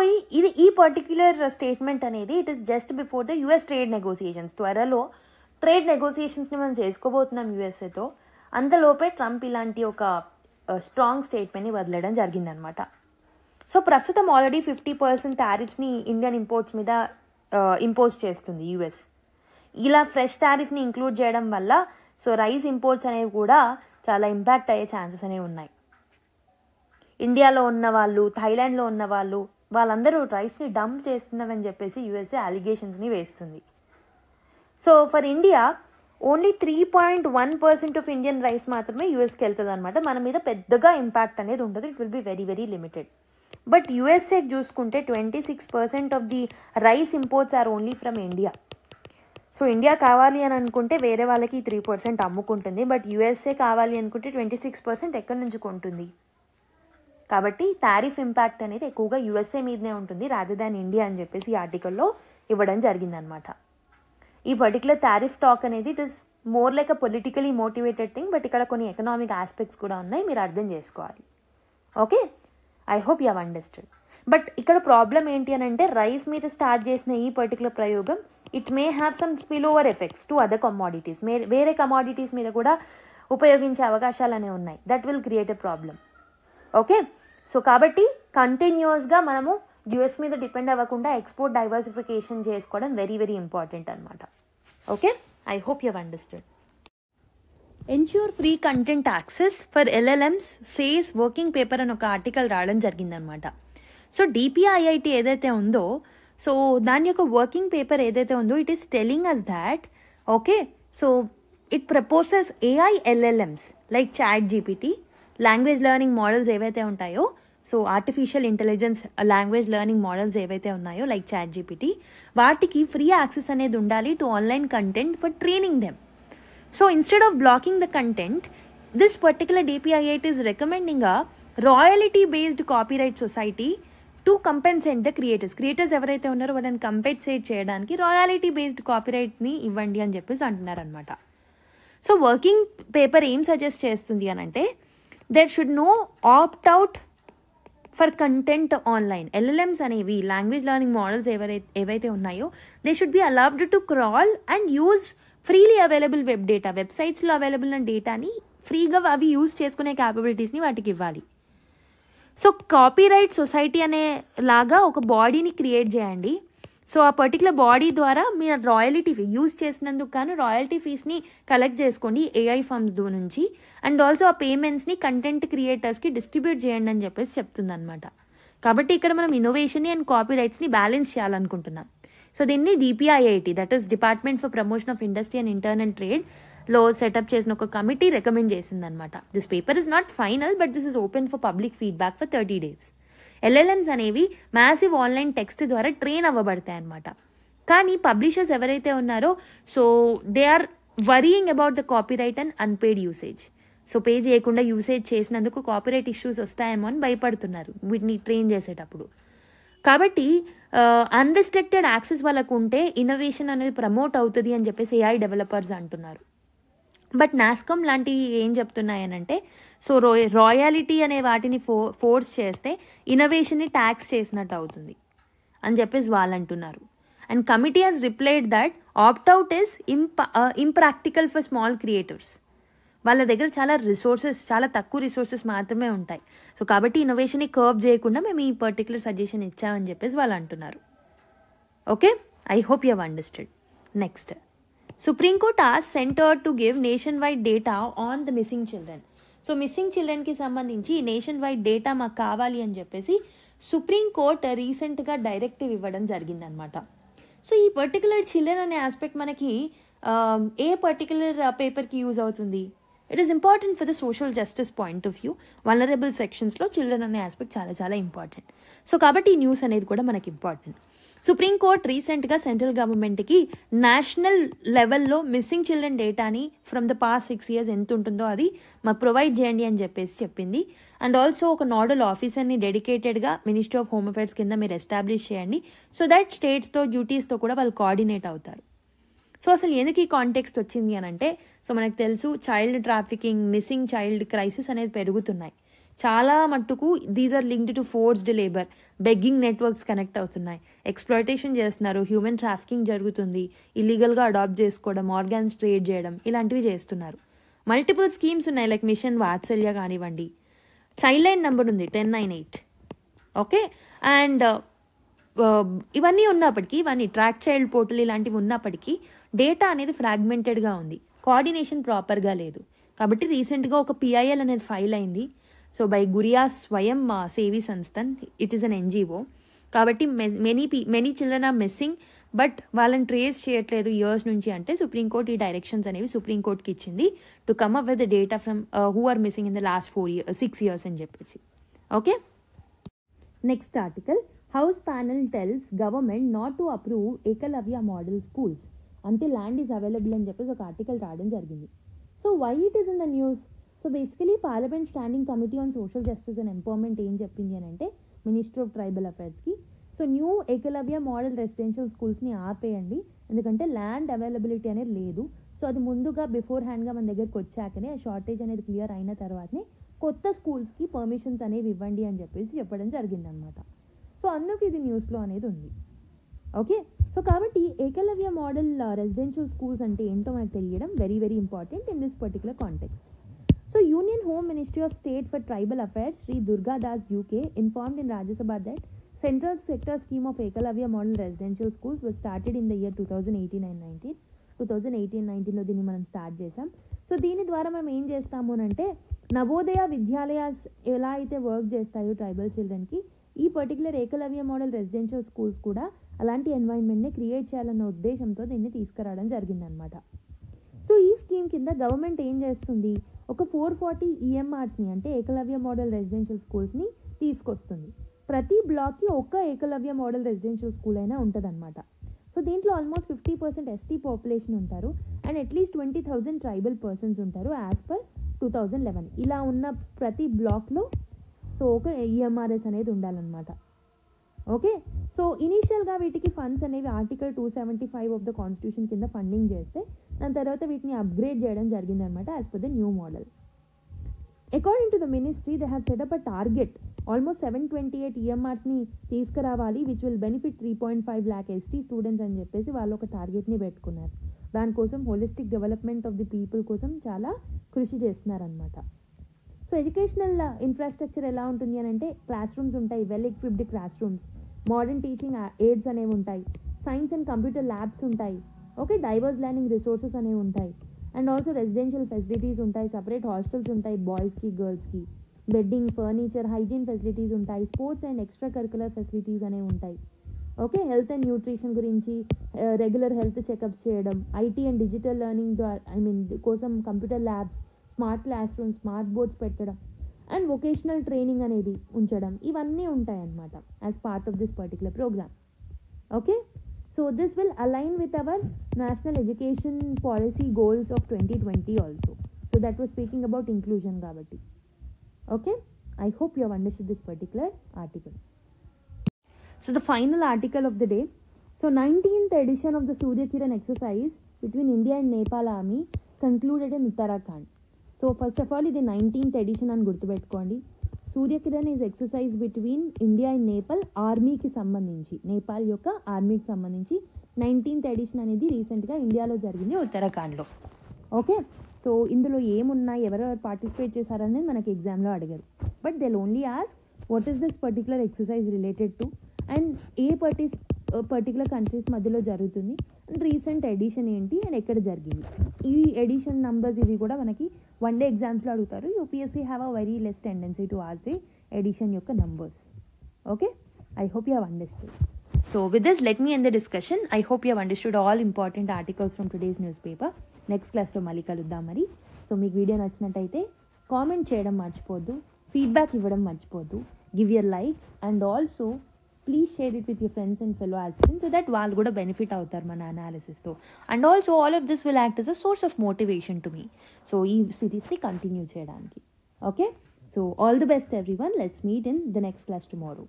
ఈ పర్టిక్యులర్ స్టేట్మెంట్ అనేది it is just before the US trade negotiations. త్వరలో ట్రేడ్ నెగోసియేషన్స్ని మనం చేసుకోబోతున్నాం యుఎస్ఏతో. అంతలోపే ట్రంప్ ఇలాంటి ఒక స్ట్రాంగ్ స్టేట్మెంట్ని వదిలేయడం జరిగిందనమాట. సో ప్రస్తుతం ఆల్రెడీ 50% టారిఫ్స్ని ఇండియన్ ఇంపోర్ట్స్ మీద ఇంపోజ్ చేస్తుంది యుఎస్. ఇలా ఫ్రెష్ టారిఫ్ని ఇంక్లూడ్ చేయడం వల్ల సో రైస్ ఇంపోర్ట్స్ అనేవి కూడా చాలా ఇంపాక్ట్ అయ్యే ఛాన్సెస్ అనేవి ఉన్నాయి. ఇండియాలో ఉన్న వాళ్ళు, థైలాండ్లో ఉన్న వాళ్ళందరూ రైస్ని డంప్ చేస్తున్నారని చెప్పేసి యుఎస్ఏ అలిగేషన్స్ని వేస్తుంది. So for India only 3.1% of Indian rice మాత్రమే యూఎస్కి వెళ్తుంది అనమాట. మన మీద పెద్దగా ఇంపాక్ట్ అనేది ఉంటుంది. It will be very very limited. But యూఎస్ఏకి చూసుకుంటే 26% of the rice imports are only from India. So India కావాలి అని అనుకుంటే వేరే వాళ్ళకి 3% అమ్ముకుంటుంది. బట్ యూఎస్ఏ కావాలి అనుకుంటే 26% ఎక్కడి నుంచి కొంటుంది. కాబట్టి టారిఫ్ ఇంపాక్ట్ అనేది ఎక్కువగా యూఎస్ఏ మీదనే ఉంటుంది రాదర్ దాన్ ఇండియా అని చెప్పేసి ఈ ఆర్టికల్లో ఇవ్వడం జరిగిందనమాట. ఈ పర్టికులర్ టారిఫ్ టాక్ అనేది it is more like a politically motivated thing. But ఇక్కడ కొన్ని ఎకనామిక్ ఆస్పెక్ట్స్ కూడా ఉన్నాయి, మీరు అర్థం చేసుకోవాలి. Okay, I hope you have understood. But ఇక్కడ ప్రాబ్లం ఏంటి అని అంటే రైస్ మీద స్టార్ట్ చేసిన ఈ పర్టికులర్ ప్రయోగం it may have some spill over effects to other commodities. వేరే కమాడిటీస్ మీద కూడా ఉపయోగించే అవకాశాలు అనేవి ఉన్నాయి. That will create a problem. Okay, so కాబట్టి కంటిన్యూస్గా మనము యూఎస్ మీద డిపెండ్ అవ్వకుండా ఎక్స్పోర్ట్ డైవర్సిఫికేషన్ చేసుకోవడం వెరీ వెరీ ఇంపార్టెంట్ అనమాట. Okay, I hope you have understood. Ensure free content access for LLMs says working paper అని ఒక ఆర్టికల్ రావడం జరిగిందనమాట. సో డిపిఐఐటి ఏదైతే ఉందో సో దాని యొక్క వర్కింగ్ పేపర్ ఏదైతే ఉందో it is telling us that okay so it proposes AI LLMs like ChatGPT, language learning models ఏవైతే ఉంటాయో so artificial intelligence language learning models ఏవైతే ఉన్నాయో లైక్ చాట్ జీపీటీ వాటికి ఫ్రీ యాక్సెస్ అనేది ఉండాలి to online content for training them. So instead of blocking the content this particular DPIIT is recommending a royalty based copyright society to compensate the creators ఎవరైతే ఉన్నారో వాళ్ళని కంపెన్సేట్ చేయడానికి రాయలిటీ బేస్డ్ కాపీరైట్ని ఇవ్వండి అని చెప్పేసి అంటున్నారనమాట. సో వర్కింగ్ పేపర్ ఏం సజెస్ట్ చేస్తుంది అని అంటే there should no opt out for content online. LLMs అనేవి లాంగ్వేజ్ లెర్నింగ్ మోడల్స్ ఏవైతే ఉన్నాయో they should be allowed to crawl and use freely available web data. వెబ్సైట్స్లో అవైలబుల్ ఉన్న డేటాని ఫ్రీగా అవి యూజ్ చేసుకునే క్యాపబిలిటీస్ని వాటికి ఇవ్వాలి. సో కాపీరైట్ సొసైటీ అనే లాగా ఒక బాడీని క్రియేట్ చేయండి. సో ఆ పర్టికులర్ బాడీ ద్వారా మీరు రాయల్టీ ఫీ యూజ్ చేసినందుకు కానీ రాయల్టీ ఫీస్ని కలెక్ట్ చేసుకోండి ఏఐ ఫర్మ్స్ నుంచి. అండ్ ఆల్సో ఆ పేమెంట్స్ని కంటెంట్ క్రియేటర్స్కి డిస్ట్రిబ్యూట్ చేయండి అని చెప్పేసి చెప్తుంది అనమాట. కాబట్టి ఇక్కడ మనం ఇన్నోవేషన్ని అండ్ కాపీరైట్స్ని బ్యాలెన్స్ చేయాలనుకుంటున్నాం. సో దీన్ని DPIIT that is department for promotion of industry and internal trade లో సెటప్ చేసిన ఒక కమిటీ రికమెండ్ చేసిందనమాట. This paper is not final but this is open for public feedback for 30 days. LLMs అనేవి మ్యాసివ్ ఆన్లైన్ టెక్స్ట్ ద్వారా ట్రైన్ అవ్వబడతాయి అనమాట. కానీ పబ్లిషర్స్ ఎవరైతే ఉన్నారో so they are worrying about the copyright and unpaid usage. So pay చేయకుండా యూసేజ్ చేసినందుకు కాపీరైట్ ఇష్యూస్ వస్తాయేమో అని భయపడుతున్నారు వీటిని ట్రైన్ చేసేటప్పుడు. కాబట్టి అన్రిస్ట్రిక్టెడ్ యాక్సెస్ వాళ్ళకు ఉంటే ఇన్నోవేషన్ అనేది ప్రమోట్ అవుతుంది అని చెప్పేసి ఏఐ డెవలపర్స్ అంటున్నారు. బట్ నాస్కామ్ లాంటివి ఏం చెప్తున్నాయనంటే సో రాయలిటీ అనే వాటిని ఫోర్స్ చేస్తే ఇన్నోవేషన్ని ట్యాక్స్ చేసినట్టు అవుతుంది అని చెప్పేసి వాళ్ళు అంటున్నారు. And committee has replied that opt out is impractical for small creators. వాళ్ళ దగ్గర చాలా తక్కువ రిసోర్సెస్ మాత్రమే ఉంటాయి. సో కాబట్టి ఇన్నోవేషన్ని కర్బ్ చేయకుండా మేము ఈ పర్టికులర్ సజెషన్ ఇచ్చామని చెప్పేసి వాళ్ళు అంటున్నారు. Okay, I hope you have understood. Next, Supreme Court asked Center to give nationwide data on the missing children. So missing చిల్డ్రన్కి సంబంధించి నేషన్ వైడ్ డేటా మాకు కావాలి అని చెప్పేసి సుప్రీం కోర్ట్ రీసెంట్గా డైరెక్టివ్ ఇవ్వడం జరిగిందనమాట. సో ఈ పర్టికులర్ చిల్డ్రన్ అనే ఆస్పెక్ట్ మనకి ఏ పర్టికులర్ పేపర్కి యూజ్ అవుతుంది? It is important for the social justice point of view. Vulnerable సెక్షన్స్లో చిల్డ్రన్ అనే ఆస్పెక్ట్ చాలా చాలా ఇంపార్టెంట్. సో కాబట్టి ఈ న్యూస్ అనేది కూడా మనకి ఇంపార్టెంట్. సుప్రీం కోర్ట్ రీసెంట్గా సెంట్రల్ గవర్నమెంట్కి నేషనల్ లెవెల్లో మిస్సింగ్ చిల్డ్రన్ డేటాని ఫ్రమ్ ద పాస్ట్ 6 years ఎంత ఉంటుందో అది మాకు ప్రొవైడ్ చేయండి అని చెప్పేసి చెప్పింది. అండ్ ఆల్సో ఒక నోడల్ ఆఫీసర్ని డెడికేటెడ్గా మినిస్ట్రీ ఆఫ్ హోమ్ అఫైర్స్ కింద మీరు ఎస్టాబ్లిష్ చేయండి. సో దట్ స్టేట్స్తో డ్యూటీస్తో కూడా వాళ్ళు కోఆర్డినేట్ అవుతారు. సో అసలు ఎందుకు ఈ కాంటెక్స్ట్ వచ్చింది అని అంటే సో మనకు తెలుసు child trafficking, missing child crisis అనేది పెరుగుతున్నాయి చాలా మట్టుకు. These are linked to forced labour, begging networks connect అవుతున్నాయి, ఎక్స్ప్లాయిటేషన్ చేస్తున్నారు, హ్యూమన్ ట్రాఫికింగ్ జరుగుతుంది, ఇల్లీగల్గా అడాప్ట్ చేసుకోవడం, ఆర్గాన్స్ ట్రేడ్ చేయడం ఇలాంటివి చేస్తున్నారు. మల్టిపుల్ స్కీమ్స్ ఉన్నాయి లైక్ మిషన్ వాత్సల్య కానివ్వండి. చైల్డ్ లైన్ నెంబర్ ఉంది 1098. ఓకే, అండ్ ఇవన్నీ ఉన్నప్పటికీ ఇవన్నీ ట్రాక్ చైల్డ్ పోర్టల్ ఇలాంటివి ఉన్నప్పటికీ డేటా అనేది ఫ్రాగ్మెంటెడ్గా ఉంది, కోఆర్డినేషన్ ప్రాపర్గా లేదు. కాబట్టి రీసెంట్గా ఒక పిఐఎల్ అనేది ఫైల్ అయింది. So by Guriya Swayam Sevi Sansthan, it is an NGO. కాబట్టి many children are missing but వాళ్ళని ట్రేస్ చేయట్లేదు ఇయర్స్ నుంచి అంటే సుప్రీంకోర్టు ఈ డైరెక్షన్స్ అనేవి సుప్రీంకోర్టుకి ఇచ్చింది to come up with the data from who are missing in the last 6 years అని చెప్పేసి. Okay, next article, house panel tells government not to approve Eklavya model schools అంటే ల్యాండ్ ఈజ్ అవైలబుల్ అని చెప్పేసి ఒక ఆర్టికల్ రావడం జరిగింది. So why it is in the news? So basically parliament standing committee on social justice and empowerment ఏం చెప్పింది అని అంటే మినిస్ట్రీ ఆఫ్ ట్రైబల్ అఫైర్స్కి so new Eklavya model residential స్కూల్స్ని ఆపేయండి, ఎందుకంటే ల్యాండ్ అవైలబిలిటీ అనేది లేదు. సో అది ముందుగా బిఫోర్ హ్యాండ్గా మన దగ్గరికి వచ్చాకనే ఆ షార్టేజ్ అనేది క్లియర్ అయిన తర్వాతనే కొత్త స్కూల్స్కి పర్మిషన్స్ అనేవి ఇవ్వండి అని చెప్పేసి చెప్పడం జరిగిందనమాట. సో అందుకు ఇది న్యూస్లో అనేది ఉంది. ఓకే, సో కాబట్టి ఏకలవ్య మోడల్ రెసిడెన్షియల్ స్కూల్స్ అంటే ఏంటో మనకు తెలియడం very very important in this particular context. So union home ministry of state for tribal affairs Shri Durga Das UK informed in Rajya Sabha that central sector scheme of Eklavya model residential schools was started in the year 2018-19 దీన్ని మనం స్టార్ట్ చేసాం. సో దీని ద్వారా మనం ఏం చేస్తాము అంటే నవోదయ విద్యాలయాస్ ఎలా అయితే వర్క్ చేస్తాయో ట్రైబల్ చిల్డ్రన్కి, ఈ particular Eklavya model residential schools కూడా అలాంటి ఎన్వైర్న్మెంట్ని క్రియేట్ చేయాలన్న ఉద్దేశంతో దీన్ని తీసుకురావడం జరిగిందనమాట. సో ఈ స్కీమ్ కింద గవర్నమెంట్ ఏం చేస్తుంది, ఒక 440 EMRస్ని అంటే ఏకలవ్య మోడల్ రెసిడెన్షియల్ స్కూల్స్ని తీసుకొస్తుంది. ప్రతి బ్లాక్కి ఒక్క ఏకలవ్య మోడల్ రెసిడెన్షియల్ స్కూల్ అయినా ఉంటుందన్నమాట. సో దీంట్లో ఆల్మోస్ట్ 50% ST పాపులేషన్ ఉంటారు అండ్ అట్లీస్ట్ 20,000 ట్రైబల్ పర్సన్స్ ఉంటారు యాజ్ పర్ 2011. ఇలా ఉన్న ప్రతి బ్లాక్లో సో ఒక EMRS అనేది ఉండాలన్నమాట. ఓకే, సో ఇనీషియల్గా వీటికి ఫండ్స్ అనేవి ఆర్టికల్ 275 ఆఫ్ ద కాన్స్టిట్యూషన్ కింద ఫండింగ్ చేస్తే దాని తర్వాత వీటిని అప్గ్రేడ్ చేయడం జరిగిందనమాట as per the new model. According to the ministry they have setup a target almost 728 EMRస్ని తీసుకురావాలి which will benefit 3.5 lakh ST students అని చెప్పేసి వాళ్ళు ఒక టార్గెట్ని పెట్టుకున్నారు. దానికోసం holistic development of the people కోసం చాలా కృషి చేస్తున్నారనమాట. సో ఎడ్యుకేషనల్ ఇన్ఫ్రాస్ట్రక్చర్ ఎలా ఉంటుంది అని అంటే క్లాస్ రూమ్స్ ఉంటాయి, well equipped class rooms, modern teaching AIDS అనేవి ఉంటాయి, సైన్స్ అండ్ కంప్యూటర్ ల్యాబ్స్ ఉంటాయి, ఓకే, డైవర్స్ లెర్నింగ్ రిసోర్సెస్ అనేవి ఉంటాయి అండ్ ఆల్సో రెసిడెన్షియల్ ఫెసిలిటీస్ ఉంటాయి, సపరేట్ హాస్టల్స్ ఉంటాయి బాయ్స్కి గర్ల్స్కి, బెడ్డింగ్, ఫర్నిచర్, హైజీన్ ఫెసిలిటీస్ ఉంటాయి, sports and extra curricular facilities అనేవి ఉంటాయి. ఓకే, హెల్త్ అండ్ న్యూట్రిషన్ గురించి రెగ్యులర్ హెల్త్ చెకప్స్ చేయడం, ఐటీ అండ్ డిజిటల్ లెర్నింగ్ కోసం computer labs, smart class rooms, smart boards పెట్టడం అండ్ వొకేషనల్ ట్రైనింగ్ అనేది ఉంచడం, ఇవన్నీ ఉంటాయన్నమాట as part of this particular programme. Okay, so this will align with our national education policy goals of 2020 also. So that was speaking about inclusion కాబట్టి. Okay, I hope you have understood this particular article. So the final article of the day. So 19th edition of the Surya Kiran exercise between India and Nepal army concluded in Uttarakhand. So first of all, ఇది 19th edition అని గుర్తుపెట్టుకోండి. Surya Kiran is exercise between India and Nepal ఆర్మీకి సంబంధించి, నేపాల్ యొక్క ఆర్మీకి సంబంధించి 19th ఎడిషన్ అనేది రీసెంట్గా ఇండియాలో జరిగింది ఉత్తరాఖండ్లో. ఓకే, సో ఇందులో ఏమున్నాయి, ఎవరెవరు పార్టిసిపేట్ చేశారనేది మనకి ఎగ్జామ్లో అడిగారు. But they only ask what is this particular exercise related to and A particular countries మధ్యలో జరుగుతుంది అండ్ రీసెంట్ ఎడిషన్ ఏంటి అండ్ ఎక్కడ జరిగింది. ఈ ఎడిషన్ నంబర్స్ ఇవి కూడా మనకి వన్ డే ఎగ్జామ్స్లో అడుగుతారు. UPSC have a very less tendency to ask the edition యొక్క numbers. Okay, I hope you have understood. So with this, let me end the discussion. I hope you have understood all important articles from today's newspaper. Next క్లాస్లో మళ్ళీ కలుద్దాం మరి. సో మీకు వీడియో నచ్చినట్టయితే కామెంట్ చేయడం మర్చిపోద్దు, ఫీడ్బ్యాక్ ఇవ్వడం మర్చిపోద్దు, give your like and also please share it with your friends and fellow aspirants so that వాళ్ళు కూడా బెనిఫిట్ అవుతారు మన అనాలిసిస్తో. And also all of this will act as a source of motivation to me. So ఈ సిరీస్ని కంటిన్యూ చేయడానికి. Okay, so all the best everyone. Let's meet in the next class tomorrow.